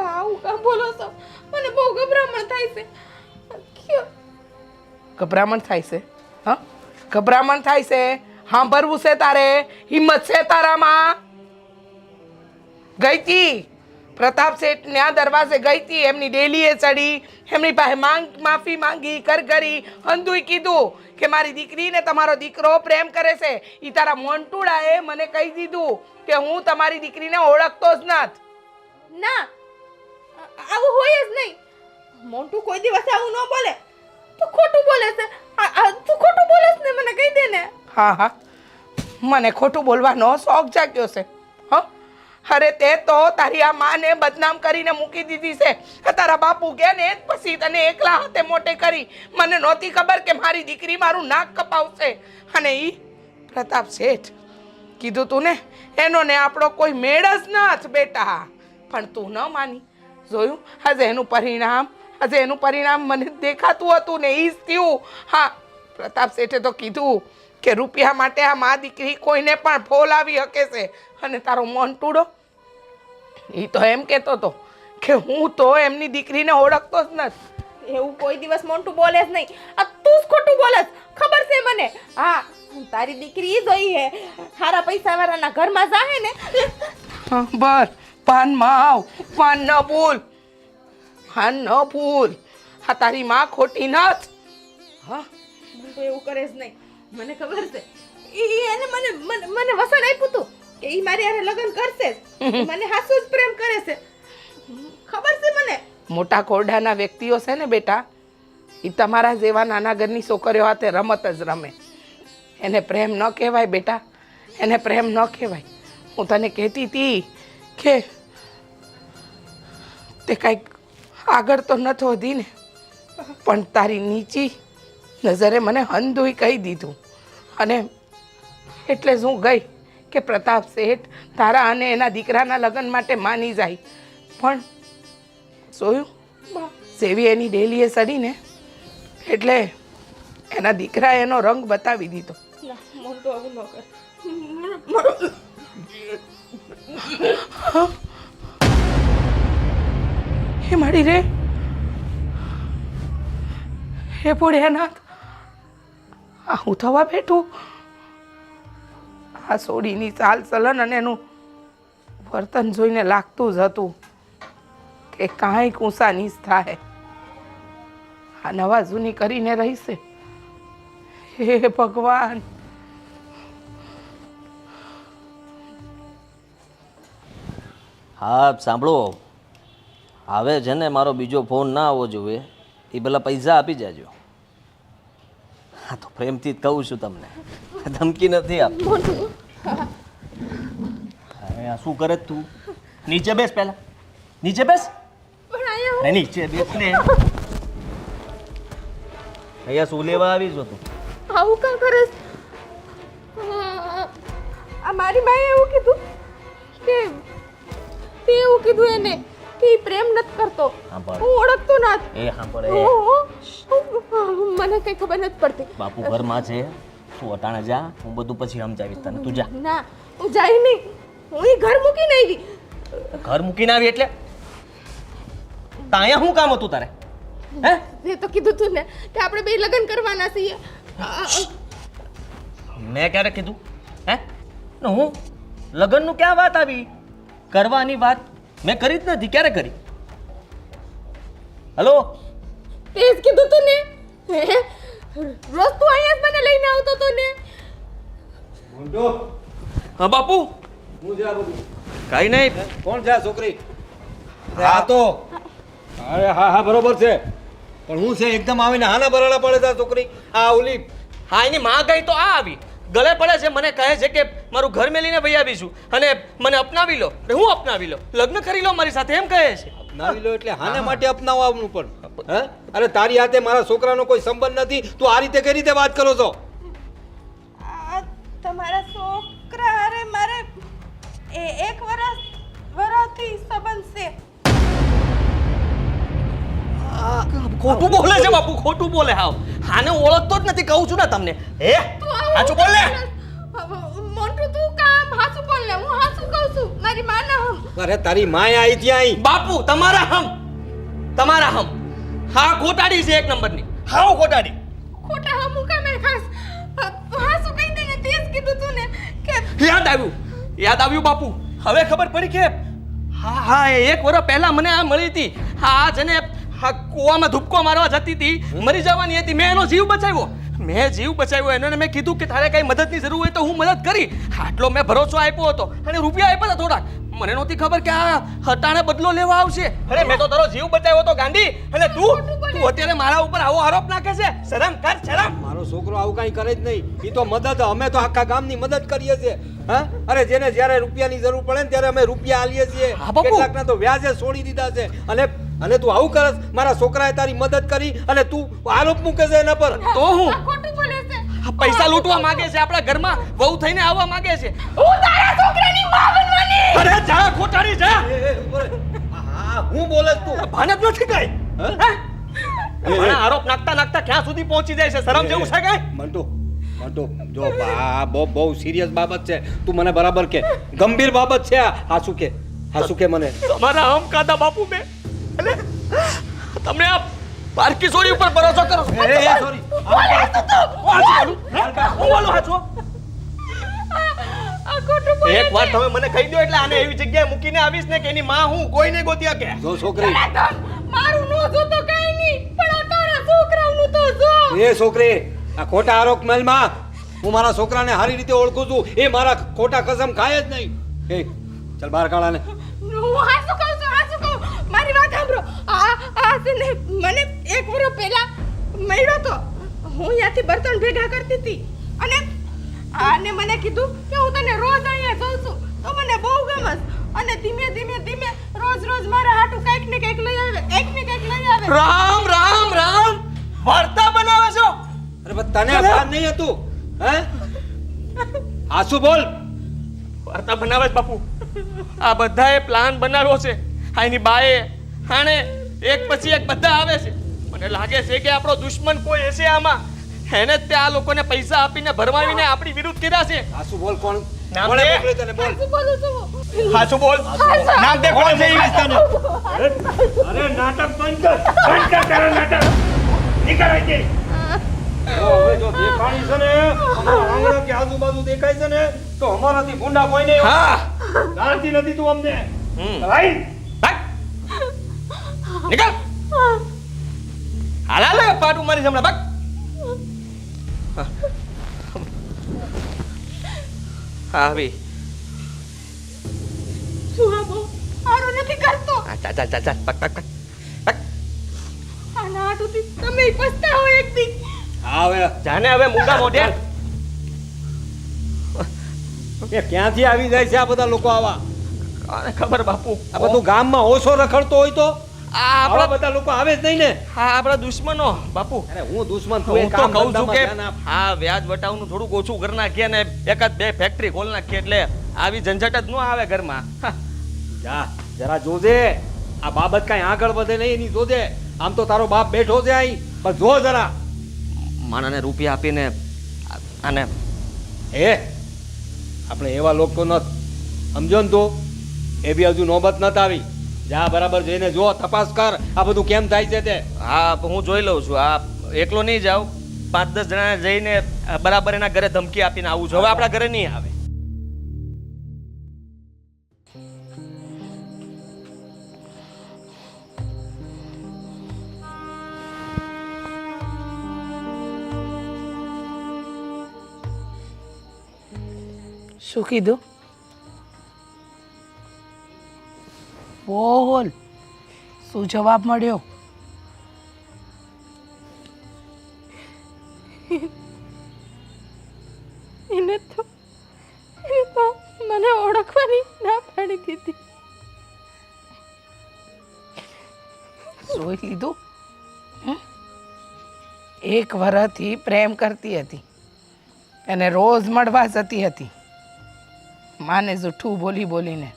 આવું કામ બોલો છો? મને બહુ ગભરામણ થાય છે. કયો? ગભરામણ થાય છે? હા, ગભરામણ થાય છે? સાંભળવું છે તારે? હિંમત છે તારામાં? ગઈ તી પ્રતાપ શેઠના દરવાજે ગઈ તી, એમની ડેલીએ ચડી, એમની પાસે માફી માંગી, કરી અંધુય કીધું કે મારી દીકરીને તમારો દીકરો પ્રેમ કરે છે. ઈ તારા મોન્ટુડાએ મને કહી દીધું કે હું તમારી દીકરીને ઓળખતો જ નથી. ના, આવું હોય જ નહીં. મોન્ટુ કોઈ દિવસ આવું ન બોલે. તું ખોટું બોલે છે. તું ખોટું બોલે છે ને, મને કહી દે ને. હા હા, મને ખોટું બોલવાનો શોખ જાગ્યો છે. હા, અરે તે તો તારી આ માને બદનામ કરીને મૂકી દીધી છે. તારા બાપુ કે ને પછી તને એકલા હાથે મોટે કરી. મને નહોતી ખબર કે મારી દીકરી મારું નાક કપાવશે. અને ઈ પ્રતાપ શેઠ કીધું તું ને, એનો ને આપણો કોઈ મેળ જ નથી બેટા. પણ તું ન માની. જોયું આજે એનું પરિણામ મને દેખાતું હતું ને ઈ જ થયું. હા, પ્રતાપ શેઠે તો કીધું કે રૂપિયા માટે આ મા દીકરી કોઈને પણ ફોલાવી શકે છે. અને તારો મોન્ટુડો એ તો એમ કહેતો હતો કે હું તો એમની દીકરીને ઓળખતો જ નથી. એવું કોઈ દિવસ મોન્ટુ બોલે જ નહીં. આ તું જ ખોટું બોલે છે, ખબર છે મને. હા, તારી દીકરી જોઈ હે સારા પૈસા વાળાના ઘરમાં જાહે ને. બસ પાનમાં આવ, પાન ન ભૂલ, પાન ન ભૂલ. હા, તારી માં ખોટી નથી. હા, મોન્ટુ એવું કરે જ નહીં, મને ખબર છે. એને મને વસન આપ્યું તું કે ઈ મારી હારે લગ્ન કરશે જ. મને હાસુ જ પ્રેમ કરે છે, ખબર છે મને. મોટા કોરડાના વ્યક્તિઓ છે ને બેટા, એ તમારા જેવા નાના ઘરની છોકરીઓ હાથે રમત જ રમે. એને પ્રેમ ન કહેવાય બેટા, એને પ્રેમ ન કહેવાય. હું તને કહેતી હતી કે તે કાંઈક આગળ તો નથી વધી ને, પણ તારી નીચી નજરે મને હંધુય કહી દીધું. અને એટલે જ હું ગઈ કે પ્રતાપ શેઠ તારા અને એના દીકરાના લગ્ન માટે માની જાય. પણ જોયું, સેવી એની ડેલીએ સડીને એટલે એના દીકરાએ એનો રંગ બતાવી દીધો. ના, મોન્ટુ આવું ન કર. હે મારી રે, હે ભોળિયાનાથ, આ હું થવા બેઠું? આ સોડીની ચાલ ચલન અને એનું વર્તન જોઈને લાગતું જ હતું કે કાંઈ કૂંસા નીસ થાય. આ નવા જૂની કરીને રહીશે. હે ભગવાન. હા સાંભળો, હવે છે ને મારો બીજો ફોન ના આવવો જોઈએ. એ પેલા પૈસા આપી જાજો. હા તો પ્રેમથી જ કહું છું તમને, ધમકી નથી આપતી. હવે આ શું કરે તું? નીચે બેસ, પહેલા નીચે બેસ. પણ અહીંયા અરે નીચે બેસ ને. અહીંયા શું લેવા આવી છો તું? આવું કાં કરે છે? મારી માએ એવું કીધું કે તે એવું કીધું એને કે ઈ પ્રેમ નથી કરતો. સાંભળ. હું ઓળખતો નથી. એ સાંભળ એ મને કઈ ખબર નથી પડતી. બાપુ ઘરમાં છે તું અટાણે જા હું બધું પછી સમજાવીશ તને તું જા ના હું જાય નહીં. હું ઈ ઘર મૂકીને આવી. ઘર મૂકીને આવી એટલે તો અહીંયા શું કામ હતું તારે હે તે તો કીધું તું ને કે આપણે બે લગ્ન કરવાના છીએ. મેં ક્યારે કીધું હે ને હું લગ્નનું ક્યાં વાત આવી કરવાની વાત મેં કરી જ નથી ક્યારે કરી હલો તે જ કીધું તું ને. રોજ તું અહીંયા જ મને લઈને આવતો તો ને. મુંડો હા બાપુ હું જા બધું કાંઈ નહીં કોણ છે આ છોકરી હા તો અરે હા હા બરોબર છે પણ હું છે એકદમ આવીને હાના બરાડા પડે છે આ છોકરી આ ઓલી હા એની માં ગઈ તો આ આવી ગળે પડે છે મને કહે છે કે મારું ઘર મેલીને વહી આવીશું અને મને અપનાવી લો અને હું અપનાવી લો લગ્ન કરી લો મારી સાથે એમ કહે છે અપનાવી લો એટલે હાને માટે અપનાવવાનું પણ હે અરે તારી હાથે મારા છોકરાનો કોઈ સંબંધ નથી તું આ રીતે કઈ રીતે વાત કરો છો આ તમારા છોકરા અરે મારે એક વર્ષથી સંબંધ છે. ખોટું બોલે છે બાપુ ખોટું બોલે હાવ હાને ઓળખતો જ નથી કહું છું ને તમને હે સાચું બોલ લે મોન્ટુ તું કામ હાસુ બોલ ને. હું હાસુ કહું છું. મારી માના હમ. અરે તારી માય આવી ત્યાં બાપુ તમારા હમ હા ખોટાડી છે એક નંબરની હાવ ખોટાડી ખોટા હમ કામે ખાસ હાસુ કહી દે ને. તે જ કીધું તું ને કે યાદ આવ્યું બાપુ હવે ખબર પડી કે હા હા એ એક વર્ષ પહેલા મને આ મળી હતી હા જને હા કૂવામાં ધુપકો મારવા જતી હતી મરી જવાની હતી મેં એનો જીવ બચાવ્યો એને મેં કીધું કે તારે કઈ મદદની જરૂર હોય તો હું મદદ કરી આટલો મેં ભરોસો આપ્યો હતો અને રૂપિયા આપ્યા હતા થોડાક મને નહોતી ખબર કે આ હટાણે બદલો લેવા આવશે અરે મેં તો તારો જીવ બચાવ્યો હતો ગાંડી અને તું અત્યારે મારા ઉપર આવો આરોપ નાખે છે શરમ કર શરમ મારો છોકરો આવું કઈ કરે જ નહીં એ તો મદદ અમે તો આખા ગામની મદદ કરીએ છીએ હા અરે જેને જ્યારે રૂપિયાની જરૂર પડે ને ત્યારે અમે રૂપિયા આલીએ છીએ હા, બાપુ. કેટલાકના તો વ્યાજે છોડી દીધા છે અને તું આવું કરસ મારા છોકરાએ તારી મદદ કરી અને તું આરોપ મૂકે છે એના પર તો હું આ ખોટું બોલે છે. આ પૈસા લૂંટવા માંગે છે આપણા ઘરમાં વહુ થઈને આવવા માંગે છે હું તારા છોકરાની માં બનવાની. અરે જા ખોટાડી જા હા હું બોલે જ તું ભાન જ નથી કઈ મારા આરોપ નાખતા ક્યાં સુધી પહોંચી જાય છે શરમ જેવું છે કઈ મંટુ જો બા બહુ સિરિયસ બાબત છે તું મને બરાબર કે ગંભીર બાબત છે આ શું કે મને તમારા હમ કાદા બાપુ બે એટલે તમે આ પારકી સોરી ઉપર ભરોસો કરો છો સોરી આ ખોટું બોલે એક વાર તમે મને કહી દો એટલે આને એવી જગ્યાએ મૂકીને આવીશ ને કે એની માં હું કોઈ નહીં ગોત્યા કે જો છોકરી મારું નો જોતો કઈ નહીં પણ આ તારા છોકરાનું તો જો. એ છોકરી આ ખોટા આરોપ મેલમાં હું મારા છોકરાને સારી રીતે ઓળખું છું એ મારા ખોટા કસમ ખાય જ નહીં એ ચાલ બહાર કાઢાને હું હાસુ કહું છું. મારી વાત સાંભળો. આ છે ને મને એક વર્ષ પહેલા મળ્યો તો હું અહીંયાથી બર્તન ભેગા કરતી હતી અને આને મને કીધું કે હું તને રોજ અહીંયા જોઉં છું તો મને બહુ ગમસ અને ધીમે ધીમે રોજ મારા હાટુ કંઈક ને કંઈક લઈ આવે. રામ વાર્તા બનાવે છો અરે પણ તને આ ભાન નહીં હતું હે આસુ બોલ વાર્તા બનાવે છે બાપુ આ બધાએ પ્લાન બનાવ્યો છે આ એની બાએ હાણે એક પછી એક બધા આવે છે મને લાગે છે કે આપણો દુશ્મન કોઈ હશે આમાં એને જ તે આ લોકોને પૈસા આપીને ભરમાવીને આપણી વિરુદ્ધ કર્યા છે આસુ બોલ કોણ નામ કોણે દે. મોકલ્યો તને બોલ શું બોલું છું? હાચું બોલ નામ દે કોણ છે એ વિસ્તારનું અરે નાટક બંધ કર તારા નાટક નીકળ અહીંથી હવે જો દેખાણી છે ને અમારા આંગણા કે આજુબાજુ દેખાય છે ને તો અમારાથી ગુંડા કોઈ નહીં હા જાણતી નથી તું અમને ભાઈ નીકળ હાલા પાટું મારી હમણાં ભાગ આવી શું આ બહુ સારું નથી કરતો. ચાલ પક આના હાટુથી તમે પસ્તાવો એક દી. હવે જાને હવે મૂંગા મોઢે એ ક્યાંથી આવી જાય છે આ બધા લોકો આવા કોને ખબર બાપુ આ બધું ગામમાં ઓછો રખડતો હોય તો આવા બધા લોકો આવે જ નહીં ને. હા આપણા દુશ્મનો બાપુ. અરે હું દુશ્મન હું તો કામ કહું છું કે ધંધામાં ધ્યાન આપ. આ વ્યાજ વટાવનું થોડુંક ઓછું કરી નાખીએ ને એકાદ બે ફેક્ટરી ખોલી નાખીએ એટલે આવી ઝંઝટ જ ન આવે ઘરમાં. જા જરા જોજે આ બાબત કાંઈ આગળ વધે નહીં એની જોજે. આમ તો તારો બાપ બેઠો છે અહીં, પણ જો જરા. માણસને રૂપિયા આપીને અને એ આપણે એવા લોકો નથી, સમજો ને તું. એ બી હજુ નોબત નથી આવી. જા બરાબર જઈને જો, તપાસ કર આ બધું કેમ થાય છે તે. હા હું જોઈ લઉં છું. આ એકલો નહીં જાઉં, 5-10 જણા જઈને બરાબર એના ઘરે ધમકી આપીને આવું છું. હવે આપણા ઘરે નહીં આવે. શું કીધું? બોલ, શું જવાબ મળ્યો? એને તો મને ઓળખવાની ના પાડી દીધી. જોઈ લીધું? એક વરસથી પ્રેમ કરતી હતી અને રોજ મળવા જતી હતી. માને જૂઠું બોલી બોલીને.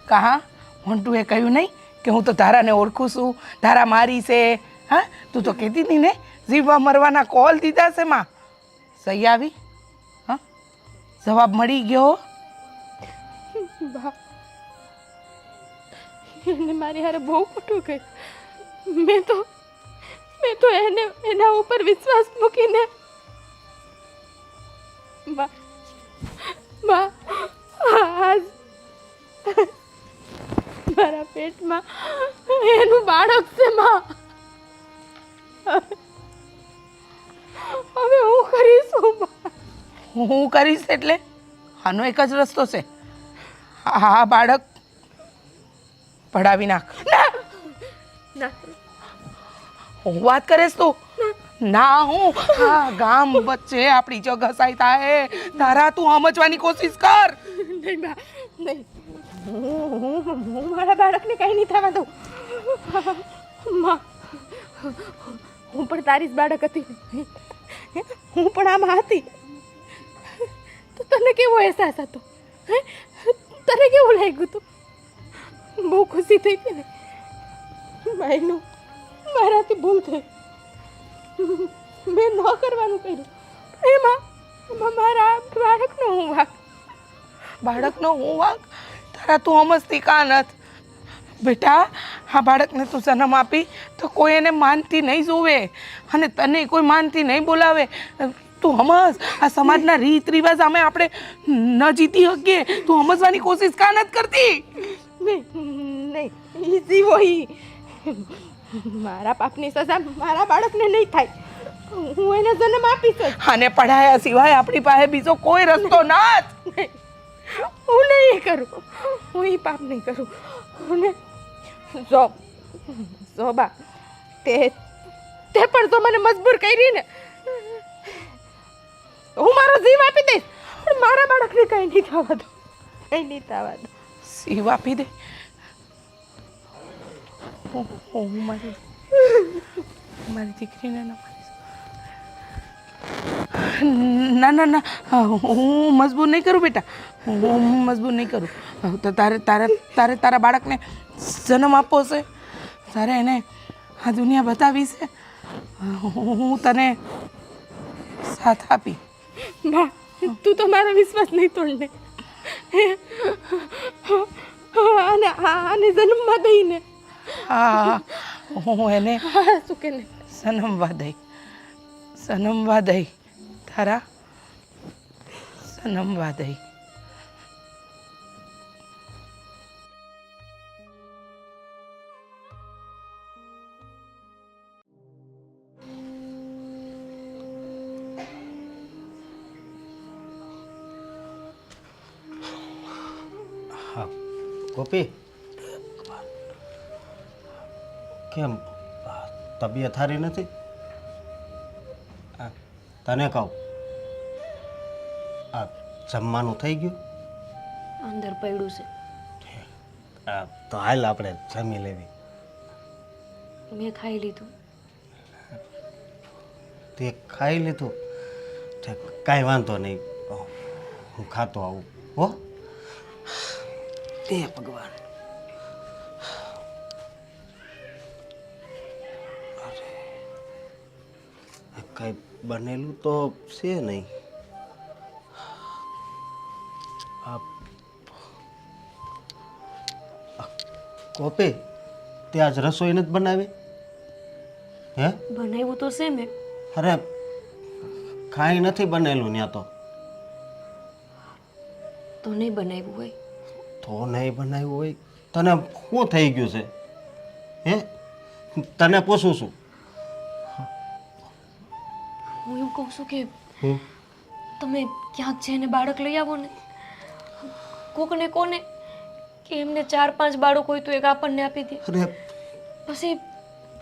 કહા મોન્ટુએ કહ્યું નહીં કે હું તો ધારાને ઓળખું છું, ધારા મારી છે. હા તું તો કહેતી હતી ને જીવવા મરવાના કોલ દીધા છે માં. સહી આવી? હા જવાબ મળી ગયો? બા એને મારી હારે બહુ ખોટું કહ્યું. મેં તો એને એના ઉપર વિશ્વાસ મૂકીને બા બા આજ મારા પેટમાં એનું બાળક છે માં. હવે હું કરીશું બા. હું કરીશ એટલે આનો એક જ રસ્તો છે. હા બાળક પડાવી નાખ. ના હું વાત કરીશ તું? ના હું હા ગામ વચ્ચે આપણી જો ઘસાઈ થાય તારા તું સમજવાની કોશિશ કર. નહીં બા નહીં. હું મારા બાળકને કંઈ નહીં થવા દઉં. માં હું પણ તારી જ બાળક હતી. હું પણ આમાં હતી તો તને કેવો અહેસાસ હતો? તને કેવું લાગ્યું હતું? બહુ ખુશી થઈ હતી ને? ભાઈનું મારાથી ભૂલ થઈ. મેં ન કરવાનું કર્યું. એમાં મારા બાળકનો હું વાંક. બાળકનો હું વાંક? તારા તું સમજતી કા નથી? બેટા આ બાળકને તું જન્મ આપી તો કોઈ એને માનતી નહીં જોવે અને તને કોઈ માનતી નહીં બોલાવે. તું સમજ આ સમાજના રીત રિવાજ સામે આપણે ન જીતી શકીએ. તું સમજવાની કોશિશ કા નથી કરતી? નહીં ઈ જીવો ઈ. મારા પાપની સજા મારા બાળકને નહીં થાય. હું એને જન્મ આપીશ જ. અને પઢાયા સિવાય આપણી પાસે બીજો કોઈ રસ્તો નથી. હું નહીં કરું. હું એ પાપ નહીં કરું. અને જો બા તે પણ તો મને મજબૂર કરી ને. હું મારો જીવ આપી દઈશ પણ મારા બાળકને કંઈ નહીં થવા દો. કંઈ નહીં થવા દો. જીવ આપી દે? હું મારી દીકરીને ના મારીશ. ના ના ના હું મજબૂર નહીં કરું બેટા. હું મજબૂર નહીં કરું. તો તારા બાળકને જન્મ આપવો છે. તારે એને આ દુનિયા બતાવી છે. હું તને સાથ આપી. બા તું તો મારો વિશ્વાસ નહીં તોડને. આને જન્મમાં દઈને હા હું એને શું કે ને સનમવા દઈ તારા સનમવા દઈ. હા ગોપી કેમ તબિયત સારી નથી? તને કહું આ જમવાનું થઈ ગયું? અંદર પડ્યું છે. તો હાલ આપણે જમી લેવી. મેં ખાઈ લીધું. તે ખાઈ લીધું? કાંઈ વાંધો નહીં, હું ખાતો આવું હો. એ ભગવાન, કઈ બનેલું તો છે નહીં. કોપી તે આજ રસોઈ નથી બનાવી? હે? બનાવ્યું તો છે મેં. અરે કાંઈ નથી બનેલું ત્યાં તો. તો નહીં બનાવ્યું હોય. તો નહીં બનાવ્યું હોય? તને શું થઈ ગયું છે? હે, તને પૂછું છું. હું એવું કહું છું કે હું તમે ક્યાંક જઈને બાળક લઈ આવો ને. કોકને કોને કે એમને 4-5 બાળક હોય તો એક આપણને આપી દે. અરે પછી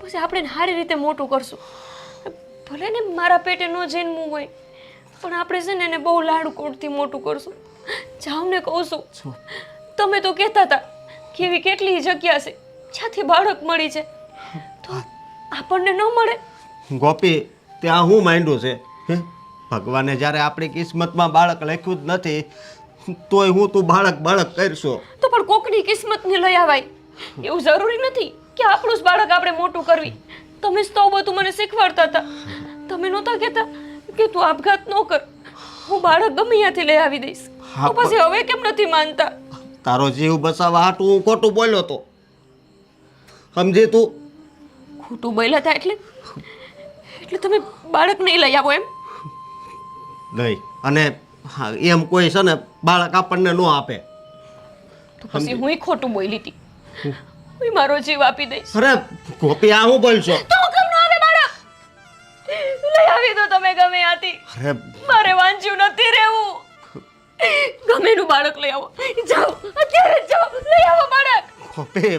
પછી આપણે સારી રીતે મોટું કરશું. ભલે ને મારા પેટે ન જન્મવું હોય પણ આપણે છે ને એને બહુ લાડકોડથી મોટું કરશું. જાઉં ને કહું છું, તમે તો કહેતા હતા કે એવી કેટલી જગ્યા છે જ્યાંથી બાળક મળી છે, તો આપણને ન મળે? ગોપી, ત્યાં હું માંડ્યું છે? હે, ભગવાને જ્યારે આપણી કિસ્મતમાં બાળક લખ્યું જ નથી તોય હું તું બાળક કરશો. તો પણ કોકની કિસ્મતને લઈ આવાય એવું જરૂરી નથી કે આપણું જ બાળક આપણે મોટું કરવી. તમે જ તો બધું મને શીખવાડતા હતા. તમે નહોતા કહેતા કે તું આપઘાત ન કર, હું બાળક ગમે ત્યાંથી લઈ આવી દઈશ. તો પછી હવે કેમ નથી માનતા? તારો જીવ બચાવવા હાટું હું ખોટું બોલ્યો તો, સમજી તું? ખોટું બોલ્યા હતા એટલે તમે બાળક નહીં લઈ આવો એમ? નહીં, અને હા એમ કોઈ છે ને બાળક આપણને ન આપે. તો પછી હું ખોટું બોલી હતી. હું મારો જીવ આપી દઈશ. અરે ગોપી, આ હું બોલશો? તો કેમ ન આવે બાળક? લઈ આવી દો તમે ગમે ત્યાંથી. અરે મારે વાંચ્યું નથી રહેવું. ગમે એનું બાળક લઈ આવો. જાઓ, અત્યારે જ જાઓ, લઈ આવો બાળક. ગોપી,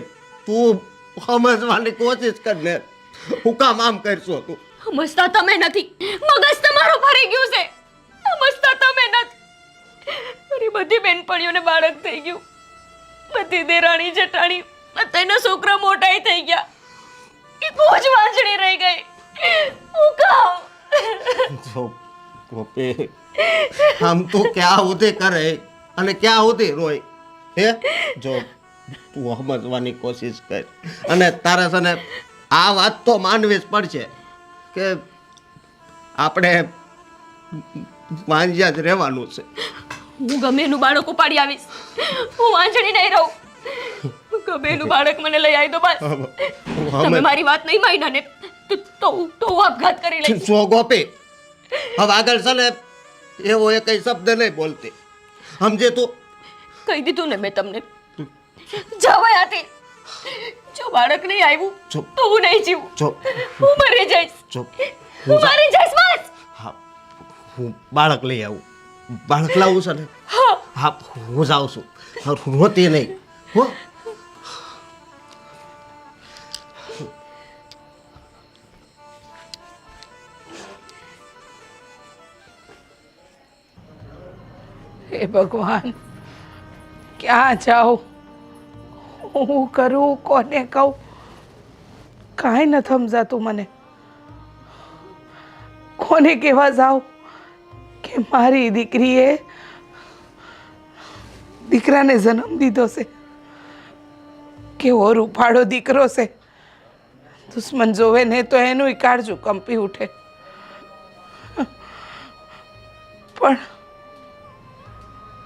તું સમજવાની કોશિશ કર ને. હું કામ આમ કરશો તું? સમજતા તમે નથી, મગજ તમારું ફરી ગયું છે. સમજતા તમે નથી. મારી બધી બેનપણીઓને બાળક થઈ ગયું, બધી દેરાણી જેઠાણી બધાના છોકરા મોટાઈ થઈ ગયા, એક જ વાંચડી રહી ગઈ. હું કામ? જો ગોપી, આમ તું ક્યાં સુધી કરે અને ક્યાં સુધી રોય? હે, જો તું સમજવાની કોશિશ કર. અને તારે છે ને આ વાત તો માનવી જ પડશે કે આપણે વાંજ્યા જ રહેવાનું છે. હું ગમે એનું બાળક ઉપાડી આવીશ. હું વાંચડી નહીં રહું. ગમે એનું બાળક મને લઈ આવી દો બસ. તમે મારી વાત નહીં માન્યા ને તો હું આપઘાત કરી લઈશ. જો ગોપી, હવે આગળ છે ને એવો એ કઈ શબ્દ નહીં બોલતી, સમજે તું? કહી દીધું ને મેં તમને. જવાય હતી. જો બાળક નહીં આવ્યું ચૂપ. તો હું નહીં જીવું. ચૂપ. હું મરી જઈશ. ચૂપ. હું મરી જઈશ બસ. હા, હું બાળક લઈ આવું. બાળક લાવું છે ને? હા, હું જાઉં છું. રોતી નહીં હો. હે ભગવાન, ક્યાં જાઉં, હું કરું, કોને કહું, કાંઈ નથી સમજાતું મને. કોને કહેવા જાઉં કે મારી દીકરીએ દીકરાને જન્મ દીધો છે, કેવો રૂપાળો દીકરો છે. દુશ્મન જોવે ને તો એનું કાળજું કંપી ઉઠે. પણ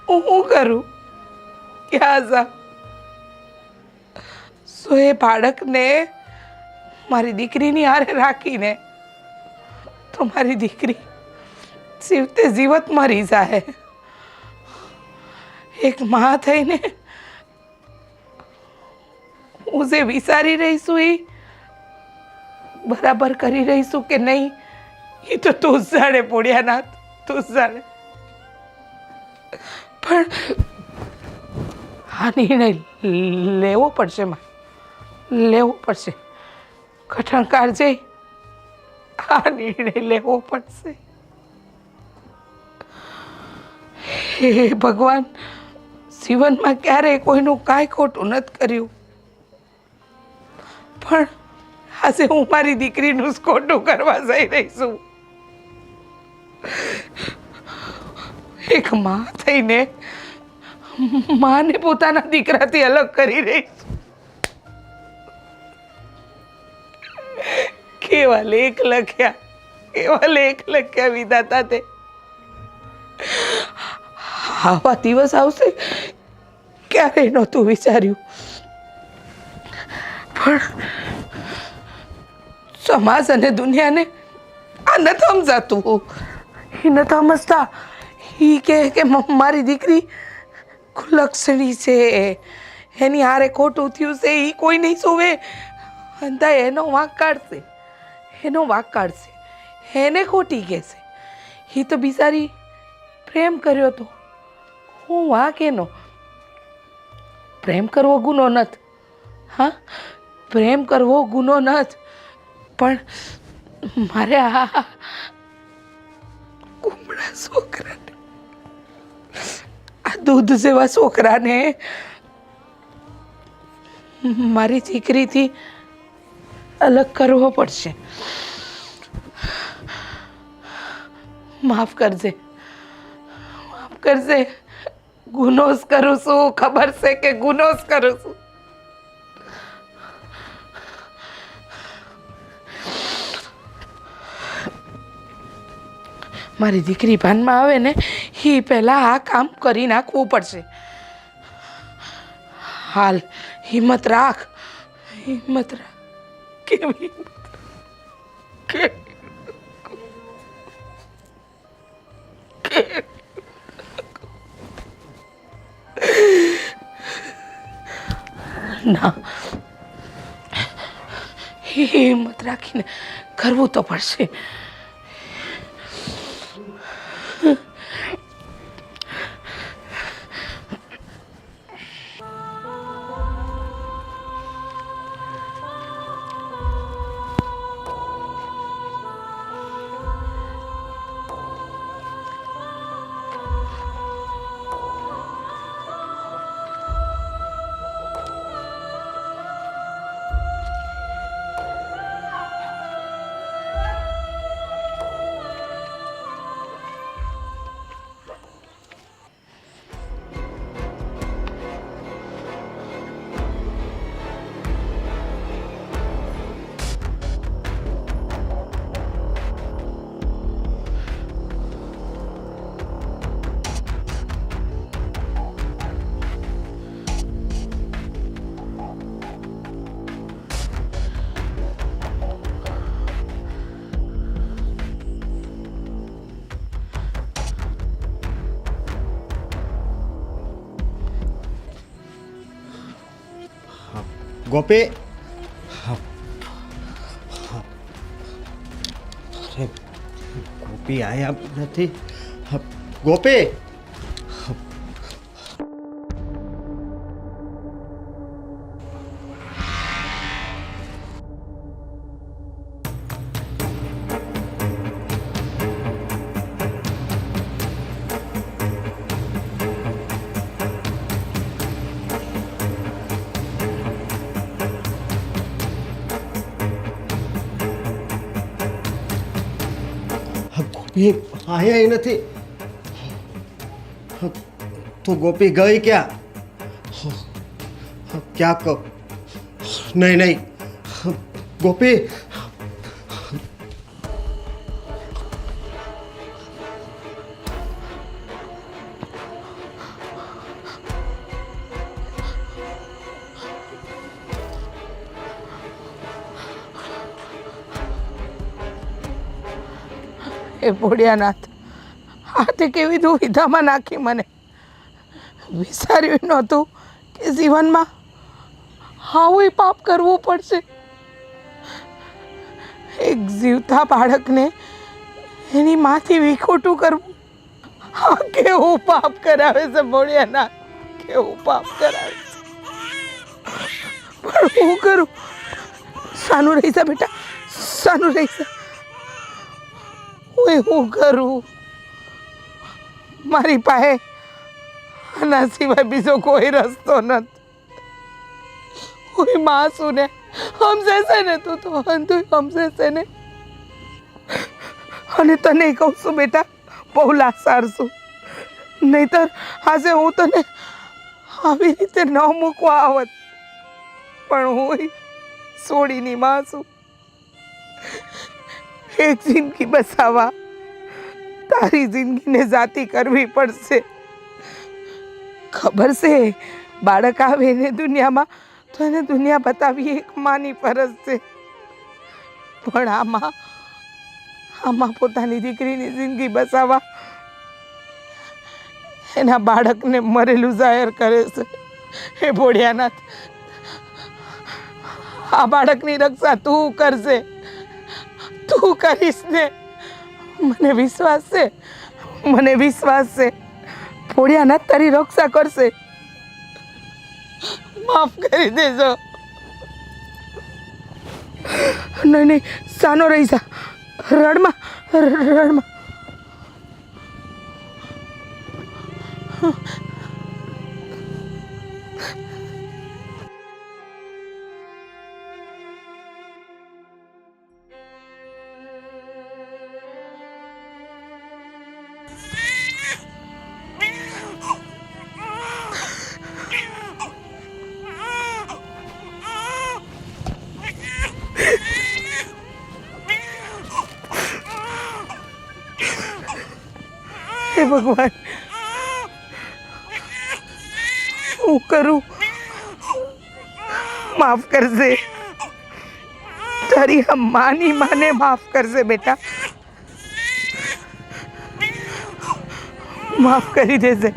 હું શું કરું, ક્યાં જાઉં? સો એ બાળકને મારી દીકરીની હારે રાખીને તો મારી દીકરી જીવતે જીવત મરી જાય. એક માં થઈને હું જે વિચારી રહીશું એ બરાબર કરી રહીશું કે નહીં એ તો તું જ જાણે, પોળિયાનાથ, તું જ જાણે. પણ આ નિર્ણય લેવો પડશે, લેવો પડશે. કઠણકાર જઈ આ નિર્ણય લેવો પડશે. હે ભગવાન, જીવનમાં ક્યારેય કોઈનું કાંઈ ખોટું નથી કર્યું, પણ આજે હું મારી દીકરીનું જ ખોટું કરવા જઈ રહી છું. એક માં થઈને માને પોતાના દીકરાથી અલગ કરી રહી છું. કેવા લેખ લખ્યા વિધાતા તે. આવા દિવસ આવશે ક્યારે નહોતું વિચાર્યું, પણ સમાજ અને દુનિયાને આ નથી સમજાતું. એ નથી સમજતા. એ કે મારી દીકરી કુલક્ષણી છે, એની હારે ખોટું થયું છે, એ કોઈ નહીં જોવે. અંધા એનો વાંક કાઢશે, એને ખોટી કહેશે. એ તો બિચારી પ્રેમ કર્યો તો, હું વાંક એનો. પ્રેમ કરવો ગુનો નથી, હા, પ્રેમ કરવો ગુનો નથી, પણ મારે આ કુમળા છોકરાને, આ દૂધ જેવા છોકરાને મારી દીકરીથી અલગ કરવો પડશે. માફ કરજે. ગુનો જ કરું છું, ખબર છે કે ગુનો જ કરું છું. મારી દીકરી ભાનમાં આવે ને એ પહેલાં આ કામ કરી નાખવું પડશે. હાલ, હિંમત રાખ. કેવી ના, હિંમત રાખીને કરવું તો પડશે. ગોપી, અરે ગોપી આયા નથી. ગોપી, ગોપી આયા નથી તો ગોપી ગઈ ક્યાં? ક્યાં કહો? નહીં, ગોપી, એ ભોળિયાનાથ, આ તે કેવી દુવિધામાં નાખી મને. વિચાર્યું નહોતું કે જીવનમાં આવું પાપ કરવું પડશે. એક જીવતા બાળકને એની માથી વિખોટું કરવું, આ કેવું પાપ કરાવે છે ભોળિયાનાથ, કેવું પાપ કરાવે છે. પણ હું કરું? સાનું રહીશા બેટા, સાનું રહીશા. હું કરું? મારી પાસે આના સિવાય બીજો કોઈ રસ્તો નથી. હું માં છું ને, સમજે છે ને તું તો તું સમજે છે ને. અને તને કહું છું બેટા, બહુ લાસાર છું, નહીતર આજે હું તને આવી રીતે ન મૂકવા આવત. પણ હું સોડીની માં છું. એક જિંદગી બસાવવા તારી જિંદગીને જાતી કરવી પડશે. ખબર છે, બાળક આવે ને દુનિયામાં તો એને દુનિયા બતાવી એક માની ફરજ છે. પણ આમાં પોતાની દીકરીની જિંદગી બસાવવા એના બાળકને મરેલું જાહેર કરે છે. હે ભોળિયાનાથ, આ બાળકની રક્ષા તું કરશે, તું કરીશ ને. મને વિશ્વાસ છે, મને વિશ્વાસ છે ભોળિયાનાથ તારી રક્ષા કરશે. માફ કરી દેજો. નહીં નહીં, સાનો રહી જા, રડમાં રડમાં. હે ભગવાન, હું કરું? માફ કરજે, તારી આ માની માને માફ કરજે બેટા, માફ કરી દેજે.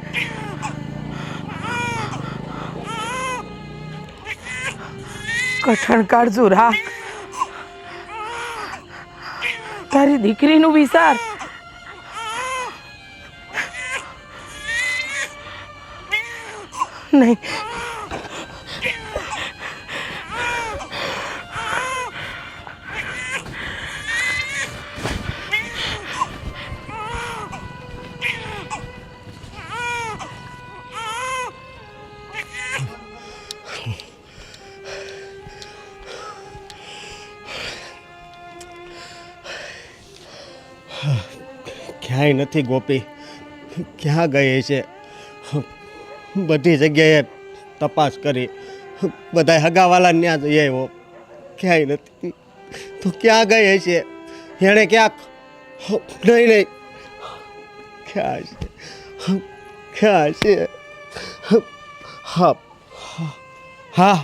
કઠણ કાળજું રાખ, તારી દીકરીનું વિચાર. નહીં, ક્યાંય નથી ગોપી, ક્યાં ગઈ છે? બધી જગ્યાએ તપાસ કરી, બધા હગાવાલા ત્યાં જઈ આવ્યો, ક્યાંય નથી. તો ક્યાં ગઈ છે? એણે ક્યાંક નહીં, ક્યાં છે? ક્યાં છે? હા હા,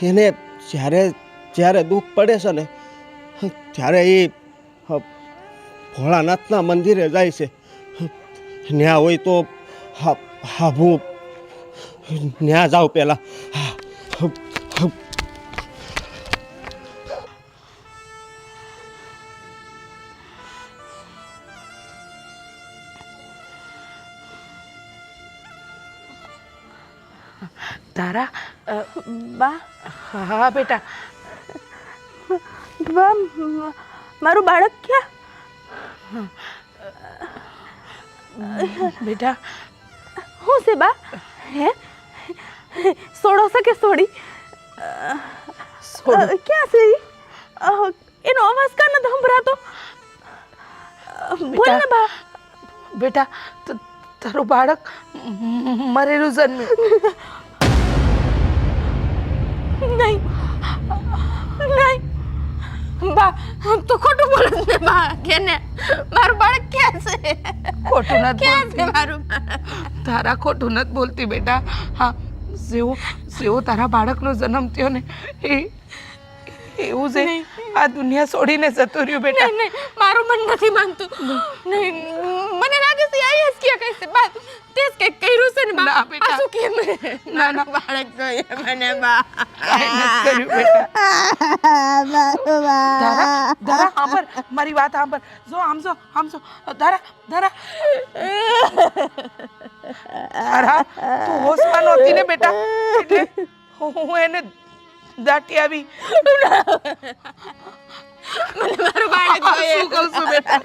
એને જ્યારે દુઃખ પડે છે ને, ત્યારે એ ભોળાનાથના મંદિરે જાય છે. ત્યાં હોય તો હા હા, હું ત્યાં જાઉં પહેલાં. તારા બા, હા બેટા, બા, મારું બાળક ક્યાં? બેટા હું છે બા? હે, સોડો છે કે સોડી? ક્યાં છે ઈ? એનો અવાજ કાં નથી સંભળાતો? બોલ ને બા. બેટા, તારું બાળક મરેલું જન્મ્યું. નહીં નહીં બા, તો ખોટું બોલે છે ને બા. કે ને મારું બાળક ક્યાં છે? ખોટું નથી ક્યાં છે બોલતી, મારું? તારા ખોટું નથી બોલતી બેટા. હા, જેવો તારા બાળકનો જન્મ થયો ને એવું છે આ દુનિયા છોડીને જતું રહ્યું બેટા. નહીં નહીં, મારું મન નથી માનતું. નહીં, મને લાગે છે આ જ ક્યાં કઈ છે બા. તે જ કંઈક કર્યું છે ને બા. ના બેટા. આ શું કેમ? ના ના, બાળક જોઈએ મને બા. કાંઈ નથી કર્યું બેટા. તારા સાંભળ, મારી વાત સાંભળ. જો આમ જો, તારા તું હોશમાં નહોતી ને બેટા, એટલે હું એને દાટી આવી. મને મારું બાળક જોઈએ. શું કહું છું બેટા?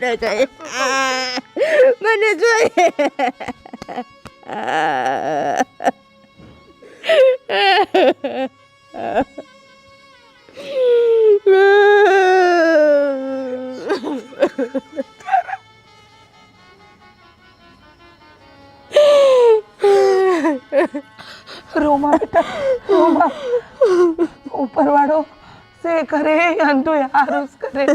મને જોઈએ. રોમા બેટા રોમા ઉપરવાળો સે કરે અંધો હારુસ કરે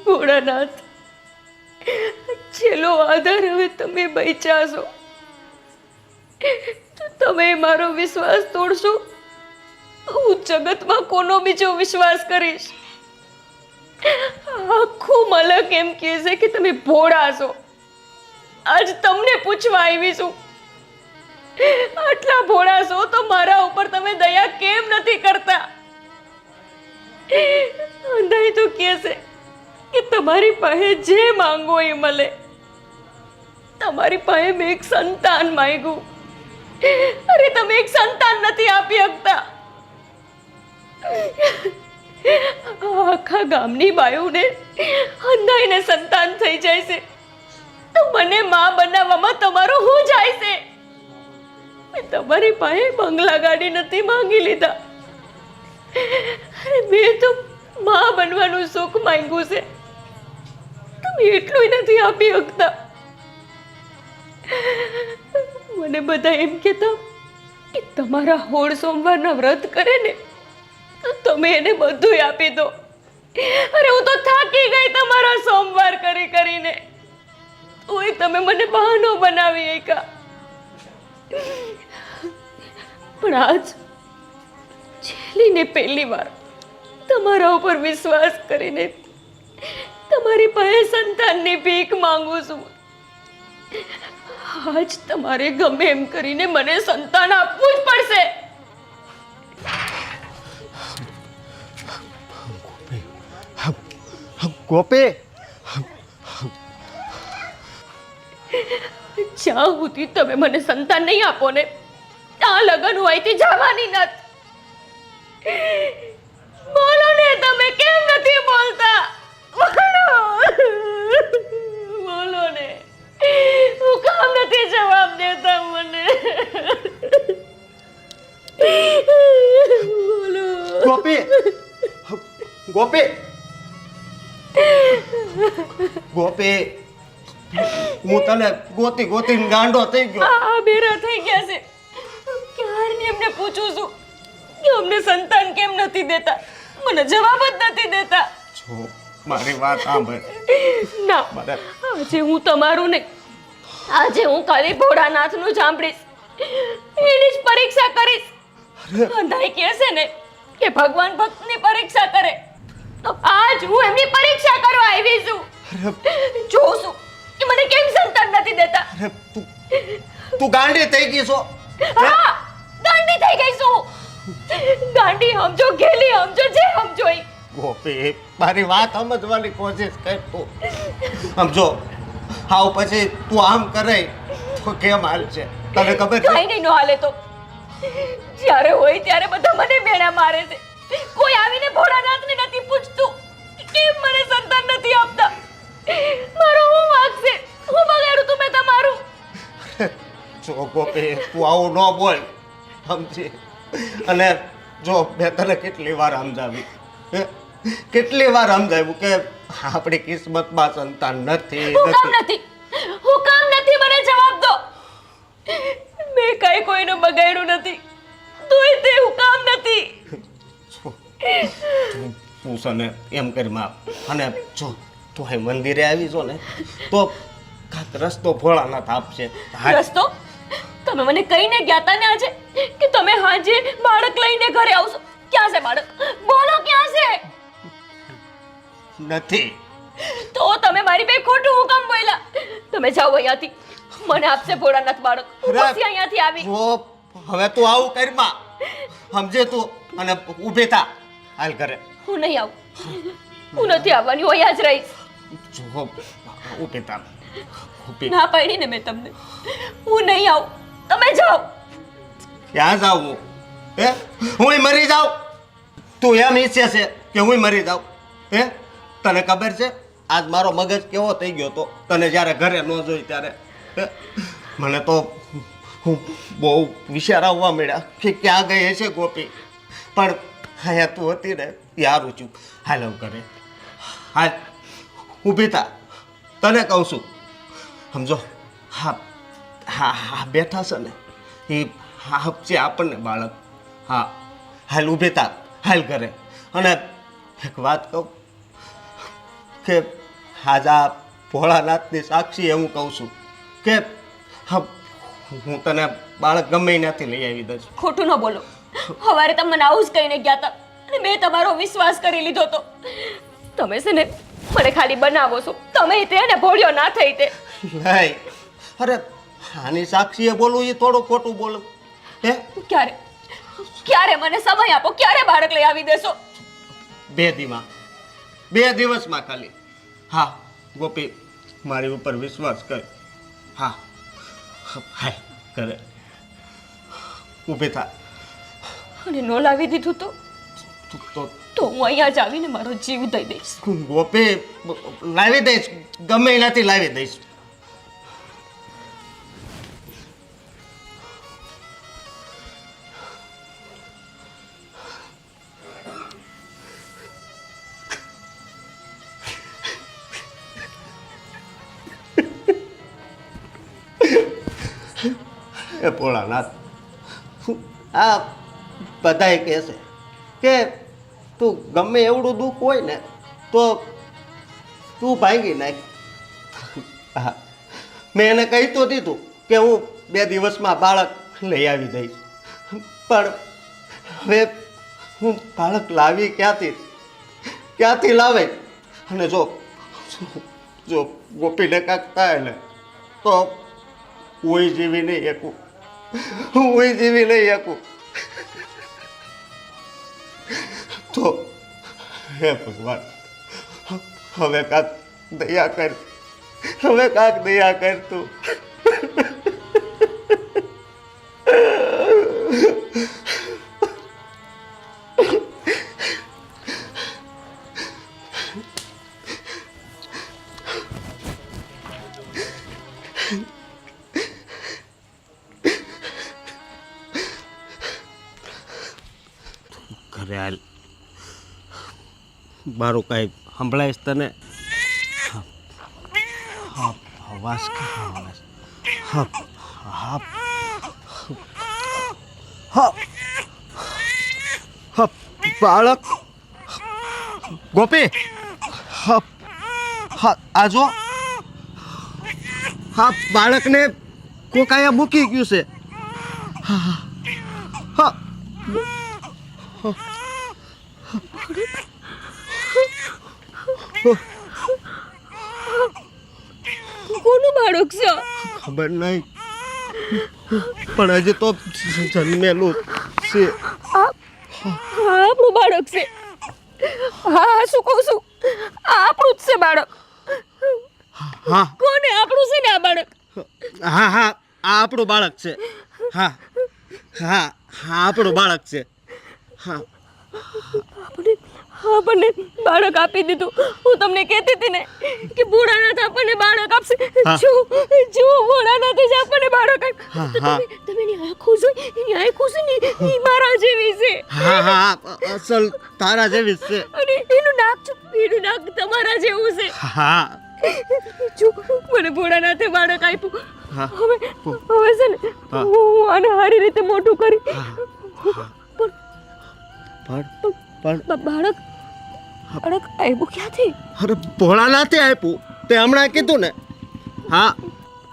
ભોળાનાથ, છેલ્લો આધાર હવે તમે બચ્યા છો, તો તમે મારો વિશ્વાસ તોડશો, હું જગતમાં કોનો બીજો વિશ્વાસ કરીશ? આખું મલક એમ કહે છે કે તમે ભોળા છો. આજ તમને પૂછવા આવી છું, આટલા ભોળા છો તો મારા ઉપર તમે દયા કેમ નથી કરતા? અંધાઈ તો કહે છે કે તમારી પાસે જે માંગો એ મળે. તમારી પાસે મેં એક સંતાન માંગ્યું, અરે તમે એક સંતાન નથી આપી શકતા. આખા ગામની બાયુને અંધાઈને સંતાન થઈ જાય છે, તો મને માં બનાવવામાં તમારો શું જાય છે? મેં તમારી પાસે બંગલા ગાડી નથી માંગી લીધા, અરે મેં તો માં બનવાનું સુખ માંગ્યું છે, તમે એટલું નથી આપી શકતા. મને બધા એમ કહેતા કે તમારા 16 સોમવારના વ્રત કરે ને તો તમે એને બધું આપી દો. અરે હું તો થાકી ગઈ તમારા સોમવાર કરી કરીને, તોય તમે મને બહાનો બનાવી એકા. પણ આજ છેલ્લી ને પહેલી વાર તમારા ઉપર વિશ્વાસ કરીને તમારી પાસે સંતાનની ભીખ માંગુ છું. આજ તમારે ગમે એમ કરીને મને સંતાન આપવું જ પડશે. ગોપી, જ્યાં સુધી તમે મને સંતાન નહીં આપો ને ત્યાં લગન હું અહીંથી જવાની નથી. બોલો ને, તમે કેમ નથી બોલતા? બોલો ને, હું કામ નથી જવાબ દેતા મને? બોલો. ગોપી, ગોપી, ગોપી, હું તને ગોતી ગોતીને ગાંડો થઈ ગયો. આ બેરા થઈ ગયા છે. ક્યારની એમને પૂછું છું કે અમને સંતાન કેમ નથી દેતા, મને જવાબ જ નથી દેતા. જો મારી વાત સાંભળ. ના, આજે હું તમારું નહીં, આજે હું ખાલી ભોળાનાથનું સાંભળીશ, એની જ પરીક્ષા કરીશ. અંધાઈ કહે છે ને કે ભગવાન ભક્તની પરીક્ષા કરે, તો આજ હું એમની પરીક્ષા કરવા આવી છું. જોઉં છું કે મને કેમ સંતાન નથી દેતા. અરે તું ગાંડી થઈ ગઈ છો. હા, ગાંડી થઈ ગઈ છું. ગાંડી સમજો, ગેલી સમજો, જે સમજો ઈ. ગોપી, મારી વાત સમજવાની કોશિશ કર તું. સમજો, હાવ પછી તું આમ કરે તો કેમ હાલશે? તને ખબર છે? કાંઈ નહીં નો હાલે તો. જ્યારે હોય ત્યારે બધા મને બેડા મારે છે. કોઈ આવીને ભોળાનાથને નથી પૂછતું કે કેમ મને સંતાન નથી આપતા. મારો હું વાંક છે? હું બગાડું તું મેં તમારું? જો ગોપી, તું આવું ન બોલ, સમજી. અને જો મેં તને કેટલી વાર સમજાવી, કેટલી વાર સમજાવ્યું કે આપણી કિસ્મતમાં સંતાન નથી. હું કામ નથી? હું કામ નથી? મને જવાબ દો. મેં કાંઈ કોઈનું બગાડ્યું નથી, તોય તે હું કામ નથી. તું છે ને એમ કરી માં, અને જો તું અહીં મંદિરે આવી છો ને તો કાંઈક રસ્તો ભોળાનાથ આપશે. રસ્તો? તમે મને કહીને ગયા તા ને આજે કે તમે હાજે બાળક લઈને ઘરે આવશો. ક્યાં છે બાળક? બોલો, ક્યાં છે? નથી. તો તમે મારી બે ખોટું હું કામ બોલ્યા? તમે જાઓ અહીંયાથી, મને આપશે ભોળાનાથ બાળક. હું પછી અહીંયાથી આવી. જો હવે તું આવું કરી માં, સમજે તું, અને ઊભી થા, હાલ ઘરે. હું નહીં આવું, હું નથી આવવાની, હું અહીંયા જ રહીશ. જો ઊભી થા, ઊભી. ના પાડી ને મેં તમને, હું નહીં આવું, તમે જાઓ. ક્યાં જાઉં હું? હે, હું મરી જાઉં? તું એમ ઈચ્છે છે કે હું મરી જાઉં? હે, તને ખબર છે આજ મારો મગજ કેવો થઈ ગયો તો તને જ્યારે ઘરે ન જોઈ ત્યારે મને તો હું બહુ વિચાર આવવા મળ્યા કે ક્યાં ગઈ હશે ગોપી. પણ અહીંયા તું હતી ને યાર છું. હાલ હું કરે હાલ ઊભી થા, તને કહું છું સમજો. હા હા હા બેઠા છે ને એ હા છે આપણને બાળક. હા હાલ ઊભી થા, હાલ કરે. અને એક વાત કહું કે હાજા ભોળાનાથની સાક્ષી હું કહું છું કે હા હું તને બાળક ગમે ત્યાંથી લઈ આવી દઈશ. ખોટું ન બોલો. સવારે તમે મને આવું જ કહીને ગયા હતા અને મેં તમારો વિશ્વાસ કરી લીધો તો. તમે છે ને મને ખાલી બનાવો છો. તમે તે ને ભોળ્યો ના થઈ તે. નહીં, અરે આની સાક્ષીએ બોલવું એ થોડું ખોટું બોલું હે? ક્યારે ક્યારે મને સમય આપો, ક્યારે બાળક લઈ આવી દેશો? 2 દીમાં 2 દિવસમાં ખાલી. હા ગોપી મારી ઉપર વિશ્વાસ કર. હા હા કરે ઊભી થા. અને નો લાવી દીધું તો તો તો હું અહીંયા જ આવીને મારો જીવ દઈ દઈશ. ગોપી લાવી દઈશ, ગમે એનાથી લાવી દઈશ. એ ભોળાનાથ, આ બધાય કહે છે કે તું ગમે એવડું દુઃખ હોય ને તો તું ભાંગી નાખ. હા મેં એને કહી તો દીધું કે હું 2 દિવસમાં બાળક લઈ આવી દઈશ. પણ હવે હું બાળક લાવી ક્યાંથી લાવે? અને જો ગોપીને કાંક થાય ને તો હું જીવી નહીં શકું. તો હે ભગવાન, હવે કાંક દયા કર તું. ઘરે હાલ, મારું કાંઈ સંભળાઈશ તને? અવાજ બાળક ગોપી, આ જો હા બાળકને કોકાએ મૂકી ગયું છે. હા કોનું બાળક છે? ખબર નહીં, પણ હજી તો જન્મેલું છે. આપણું બાળક છે. હા શું કહું છું, આપણું જ છે બાળક. હા કોને આપણું છે ને આ બાળક? હા હા આ આપણું બાળક છે. હા હા હા આપણું બાળક છે. હા આપણને બાળક આપી દીધું. હું તમને કહેતી હતી ને કે ભોળાનાથ આપણને બાળક આપશે. જો ભોળાનાથ જ આપણને બાળક તમે એની આંખો જોઈ, એની આંખો છે ને એ મારા જેવી છે. હા હા અસલ તારા જેવી છે. અને એનું નાક તમારા જેવું છે. હા જો મને ભોળાનાથે બાળક આપ્યું. હા. હવે છે ને હું આને સારી રીતે મોટું કરી પણ બાળક આવ્યું ક્યાંથી? અરે ભોળાનાથે આપ્યું, તે હમણાં કીધું ને. હા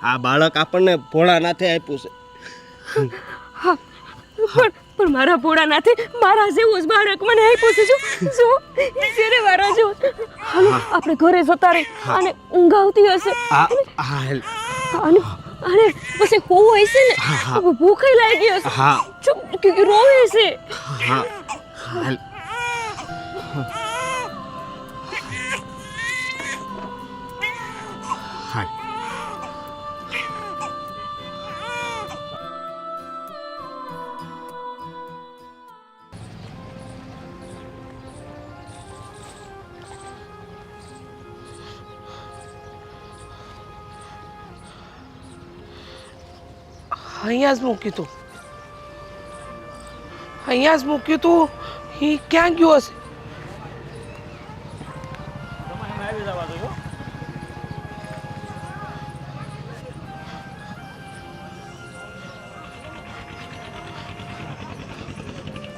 આ બાળક આપણને ભોળાનાથે આપ્યું છે. હા પણ મારા ભોળાનાથે મારા જેવું જ બાળક મને આપ્યું છે. જો જેને મારા જેવું. હાલો આપણે ઘરે જતા રહી. અને ઊંઘ આવતી હશે અને પછી હોય છે ને ભૂખે લાગી હશે. હા ચૂપ રોવે છે. હા હાલ હાલ અહીંયા જ મૂક્યું તું, અહીંયા જ મૂક્યું તું. એ ક્યાં ગયું હશે?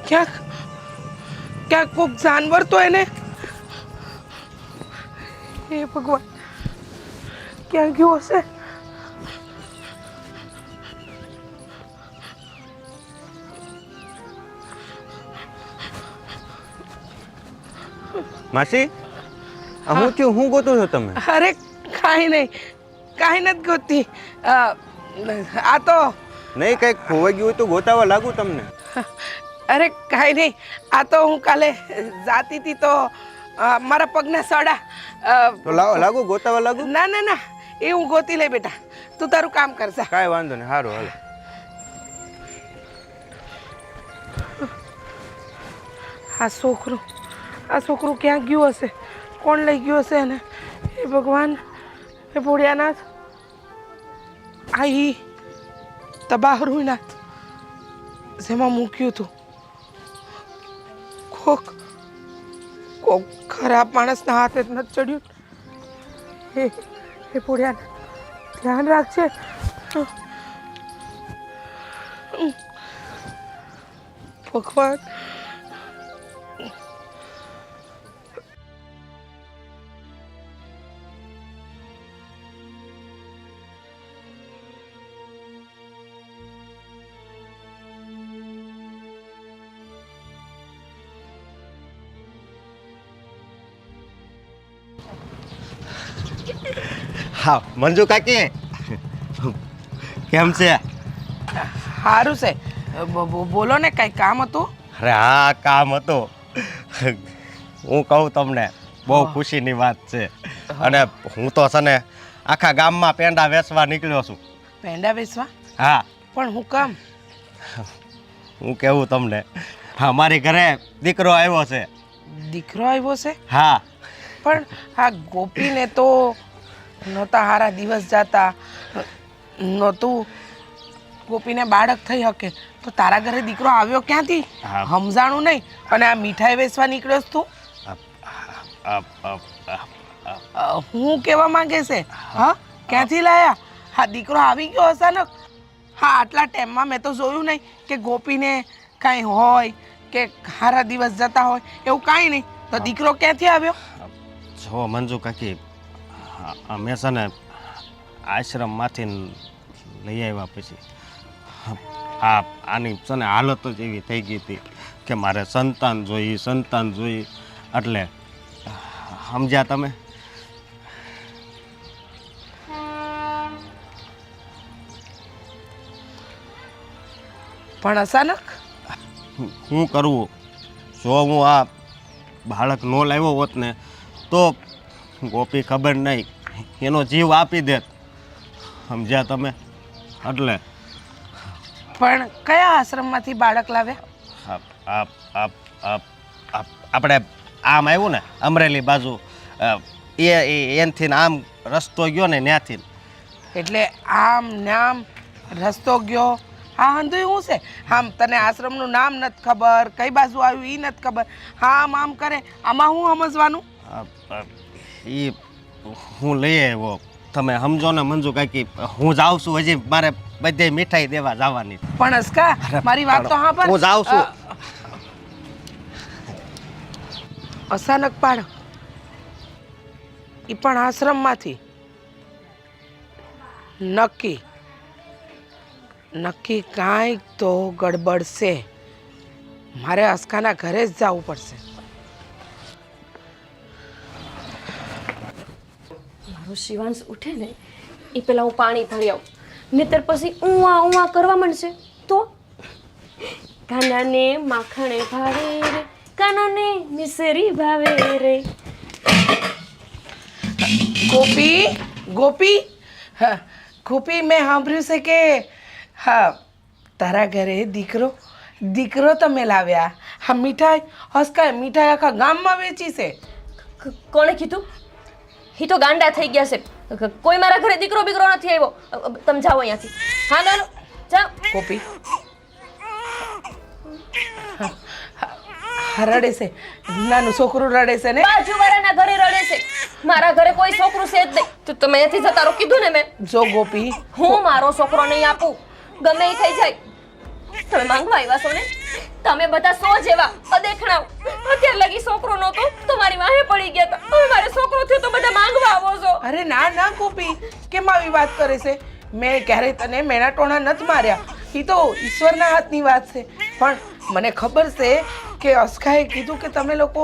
ક્યાંક ક્યાંક કોઈક જાનવર તો એને, હે ભગવાન, ક્યાં ગયું હશે? માસી આ હું થયું? હું ગોતો છો તમે? અરે કાંઈ નહીં, કાંઈ નથી ગોતી. આ તો નહીં કંઈક ખોવાઈ ગયું હોય તો ગોતાવા લાગુ તમને. અરે કાંઈ નહીં, આ તો હું કાલે જાતી હતી તો મારા પગના સડા. તો લાગુ ગોતાવા લાગુ. ના ના ના, એ હું ગોતી લઈ બેટા, તું તારું કામ કરશે. કાંઈ વાંધો નહીં, સારું હાલો. આ છોકરું ક્યાં ગયું હશે? કોણ લઈ ગયું હશે એને? હે ભગવાન, હે ભોળિયાનાથ, આ ઈ તબાહરુનાથ જેમાં મૂક્યું હતું. કોક ખરાબ માણસના હાથે જ નથી ચડ્યું. હે ભોળિયાનાથ, ધ્યાન રાખજે. ભગવાન, હા મંજુ કાકી કેમ છે? સારું છે. બોલો ને, કઈ કામ હતું? અરે હા કામ હતું. હું કહું તમને બહુ ખુશીની વાત છે. અને હું તો છે ને આખા ગામમાં પેંડા વેચવા નીકળ્યો છું. પેંડા વેચવા? હા. પણ હું કામ? હું કેવું તમને, અમારી ઘરે દીકરો આવ્યો છે. દીકરો આવ્યો છે? હા. પણ આ ગોપીને તો નહોતા હારા દિવસ જાતા, નહોતું ગોપીને બાળક થઈ શકે, તો તારા ઘરે દીકરો આવ્યો ક્યાંથી? સમજાણું નહીં. અને આ મીઠાઈ વેચવા નીકળ્યો તું? હું કહેવા માંગે છે? હા, ક્યાંથી લાયા? હા, દીકરો આવી ગયો અચાનક? હા, આટલા ટાઈમમાં મેં તો જોયું નહીં કે ગોપીને કાંઈ હોય કે હારા દિવસ જતા હોય, એવું કાંઈ નહીં. તો દીકરો ક્યાંથી આવ્યો? જો મંજુ કાકી, અમે છે ને આશ્રમમાંથી લઈ આવ્યા પછી આની છે ને હાલત જ એવી થઈ ગઈ હતી કે મારે સંતાન જોઈએ, એટલે સમજ્યા તમે? પણ અચાનક શું કરવું? જો હું આ બાળક નો લાવ્યો હોત ને તો ગોપી ખબર નહીં એનો જીવ આપી દેત. સમજ્યા તમે? એટલે પણ કયા આશ્રમમાંથી બાળક લાવ્યા? આપણે આમ આવ્યું ને અમરેલી બાજુ, એનથી આમ રસ્તો ગયો ને ત્યાંથી. એટલે આમ નામ રસ્તો ગયો? હા, હંધુ શું છે? આમ તને આશ્રમનું નામ નથી ખબર, કઈ બાજુ આવ્યું એ નથી ખબર, હા આમ કરે, આમાં હું સમજવાનું? એ હું લઈ આવ્યો, તમે સમજો ને મંજુ કાકી. હું જાઉં છું, હજી મારે બધે મીઠાઈ દેવા જવાની. પણ અસ્કા, મારી વાત તો હા, પર હું જાઉં છું. અચાનક બાળક, એ પણ આશ્રમમાંથી? નક્કી કાંઈક તો ગડબડ છે. મારે અસ્કાના ઘરે જ જવું પડશે. મારો શિવાંશ ઉઠે ને એ પેલા હું પાણી ભરી આવું, નહીતર પછી ઉવા કરવા માંડશે. તો કાનાને માખણે ભાવે રે, કાનાને મિસરી ભાવે રે. ગોપી, હા ગોપી, મેં સાંભળ્યું છે કે હા તારા ઘરે દીકરો તમે લાવ્યા. હા, મીઠાઈ હસકાય, મીઠાઈ આખા ગામમાં વેચી છે. કોણે કીધું? એ તો ગાંડા થઈ ગયા છે. કોઈ મારા ઘરે દીકરો બીકરો નથી આવ્યો. તમે જાઓ અહીંયાથી. હા, ના જાઓ. ગોપી હા, રડે છે, નાનું છોકરું રડે છે ને. બાજુવાળાના ઘરે રડે છે, મારા ઘરે કોઈ છોકરું છે જ નહીં. તો તમે અહીંયાથી જતા રહો કીધું ને મેં. જો ગોપી, હું મારો છોકરો નહીં આપું, ગમે એ થઈ જાય. તમે માંગવા આવ્યા છો ને, તમે બધા સો જેવા અદેખણાવ. અત્યાર લગી છોકરો નહોતો તો મારી વાહે પડી ગયા હતા, હવે મારે છોકરો થયો તો બધા માંગવા આવો છો. અરે ના ના ગોપી, કેમ આવી વાત કરે છે? મેં ક્યારે તને મેણા ટોણા નથી માર્યા, એ તો ઈશ્વરના હાથની વાત છે. પણ મને ખબર છે કે અસ્કાએ કીધું કે તમે લોકો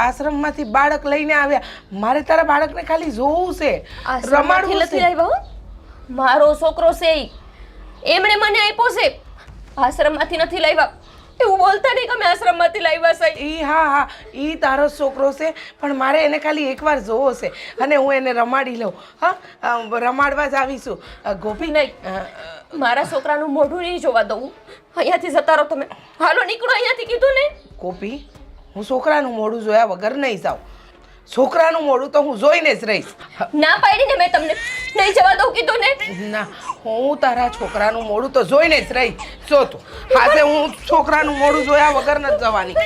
આશ્રમમાંથી બાળક લઈને આવ્યા. મારે તારા બાળકને ખાલી જોવું છે, રમાડવું નથી છે. લાવ્યા હો. મારો છોકરો છે ઈ. એમણે મને આપ્યો છે, આશ્રમમાંથી નથી લાવ્યા. એવું બોલતા નહીં કે અમે આશ્રમમાંથી લાવ્યા છે. ઈ હા હા, ઈ તારો છોકરો છે, પણ મારે એને ખાલી એકવાર જોવો છે અને હું એને રમાડી લઉં. હા, રમાડવા જ આવીશું. ગોપી નહીં, મારા છોકરાનું મોઢું નહીં જોવા દઉં. અહીંયાથી જતા રહો તમે. હાલો નીકળો અહીંયાથી કીધું ને. ગોપી, હું છોકરાનું મોઢું જોયા વગર નહીં જાઉં. છોકરાનું મોઢું તો હું જોઈને જ રહીશ. ના પાડીને મેં તમને નહીં જવા દઉં કીધું ને. ના, હું તારા છોકરાનું મોઢું તો જોઈને જ રહીશ. જો તું આજે હું છોકરાનું મોઢું જોયા વગર નથી જવાની.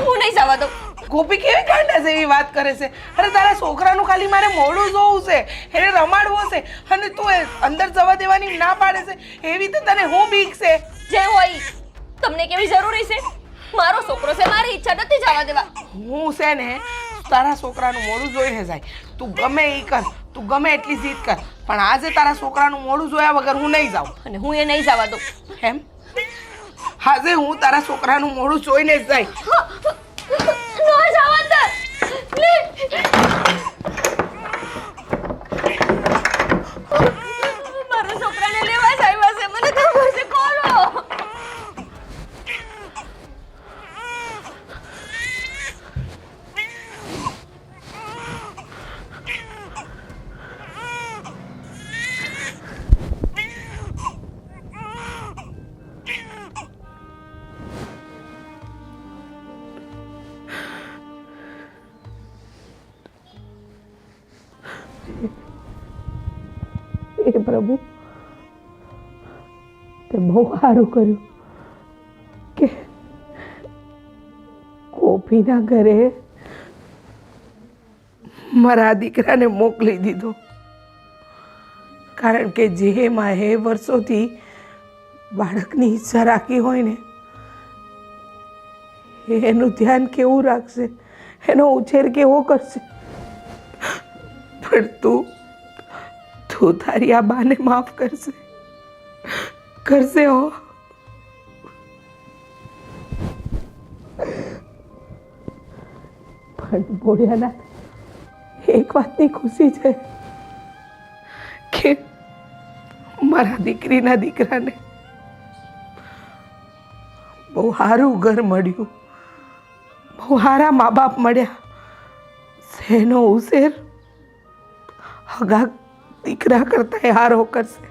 હું નહીં જવા દઉં. ગોપી કેવી કાંડા જેવી વાત કરે છે? અરે તારા છોકરાનું ખાલી મારે મોઢું જોવું છે, એને રમાડવું છે, અને તું એ અંદર જવા દેવાની ના પાડે છે. એવી તો તને હું બીક છે. જે હોય તમને કેવી જરૂરી છે? મારો છોકરો છે, મારી ઈચ્છા નથી જવા દેવા. હું છે ને તારા છોકરાનું મોઢું જોઈને જાય. તું ગમે એ કર, તું ગમે એટલી જીદ કર, પણ આજે તારા છોકરાનું મોઢું જોયા વગર હું નહીં જાઉં. અને હું એ નહીં જવા દઉં. એમ? આજે હું તારા છોકરાનું મોઢું જોઈને જ જાય. ન જવા દે. લે. મારા છોકરાને લેવા જ આવ્યા છે, મને ખબર છે. કોનો? એ પ્રભુ, તે બહુ સારું કર્યું કે ગોપીના ઘરે મારા દીકરાને મોકલી દીધો. કારણ કે જે માએ વર્ષોથી બાળકની ઈચ્છા રાખી હોય ને, એનું ધ્યાન કેવું રાખશે, એનો ઉછેર કેવો કરશે. પણ તું તારી આ બાને માફ કરશે હો. પણ ભોળિયાનાથ, એક વાતની ખુશી છે કે મારા દીકરીના દીકરાને બહુ સારું ઘર મળ્યું, બહુ સારા મા બાપ મળ્યા. એનો ઉછેર હગા દીકરા કરતા હારો કરશે.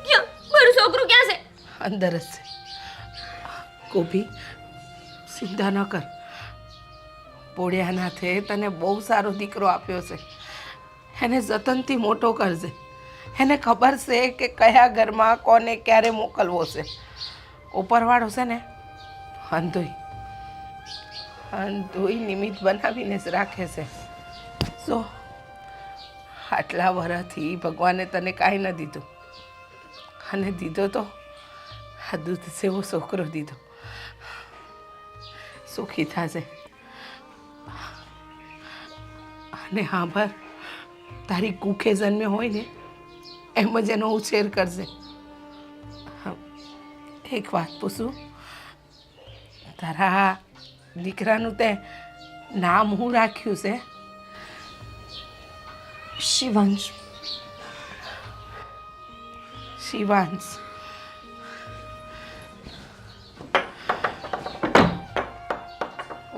ક્યાં? મારું છોકરું ક્યાં છે? અંદર જ છે. ગોપી, ચિંતા ન કર. પોળિયાનાથે તને બહુ સારો દીકરો આપ્યો છે. એને જતનથી મોટો કરજે. એને ખબર છે કે કયા ઘરમાં કોને ક્યારે મોકલવો છે. ઉપરવાળો છે ને અંધોઈ નિમિત્ત બનાવીને જ રાખે છે. સો આટલા વર્ષથી ભગવાને તને કાંઈ ન દીધું, અને દીધો તો આ દૂધ જેવો છોકરો દીધો. સુખી થશે. અને હા ભર, તારી કુખે જન્મ્યો હોય ને એમ જ એનો ઉછેર કરશે. એક વાત પૂછું, તારા દીકરાનું તે નામ હું રાખ્યું છે? શિવાંશ. શિવાંશ.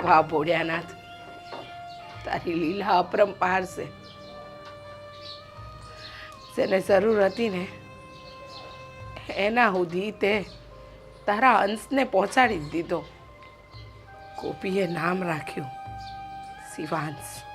વાહ ભોળિયાનાથ, તારી લીલા અપરંપાર છે. જેને જરૂર હતી ને એના સુધી તે તારા અંશને પહોંચાડી જ દીધો. ગોપીએ નામ રાખ્યું શિવાંશ.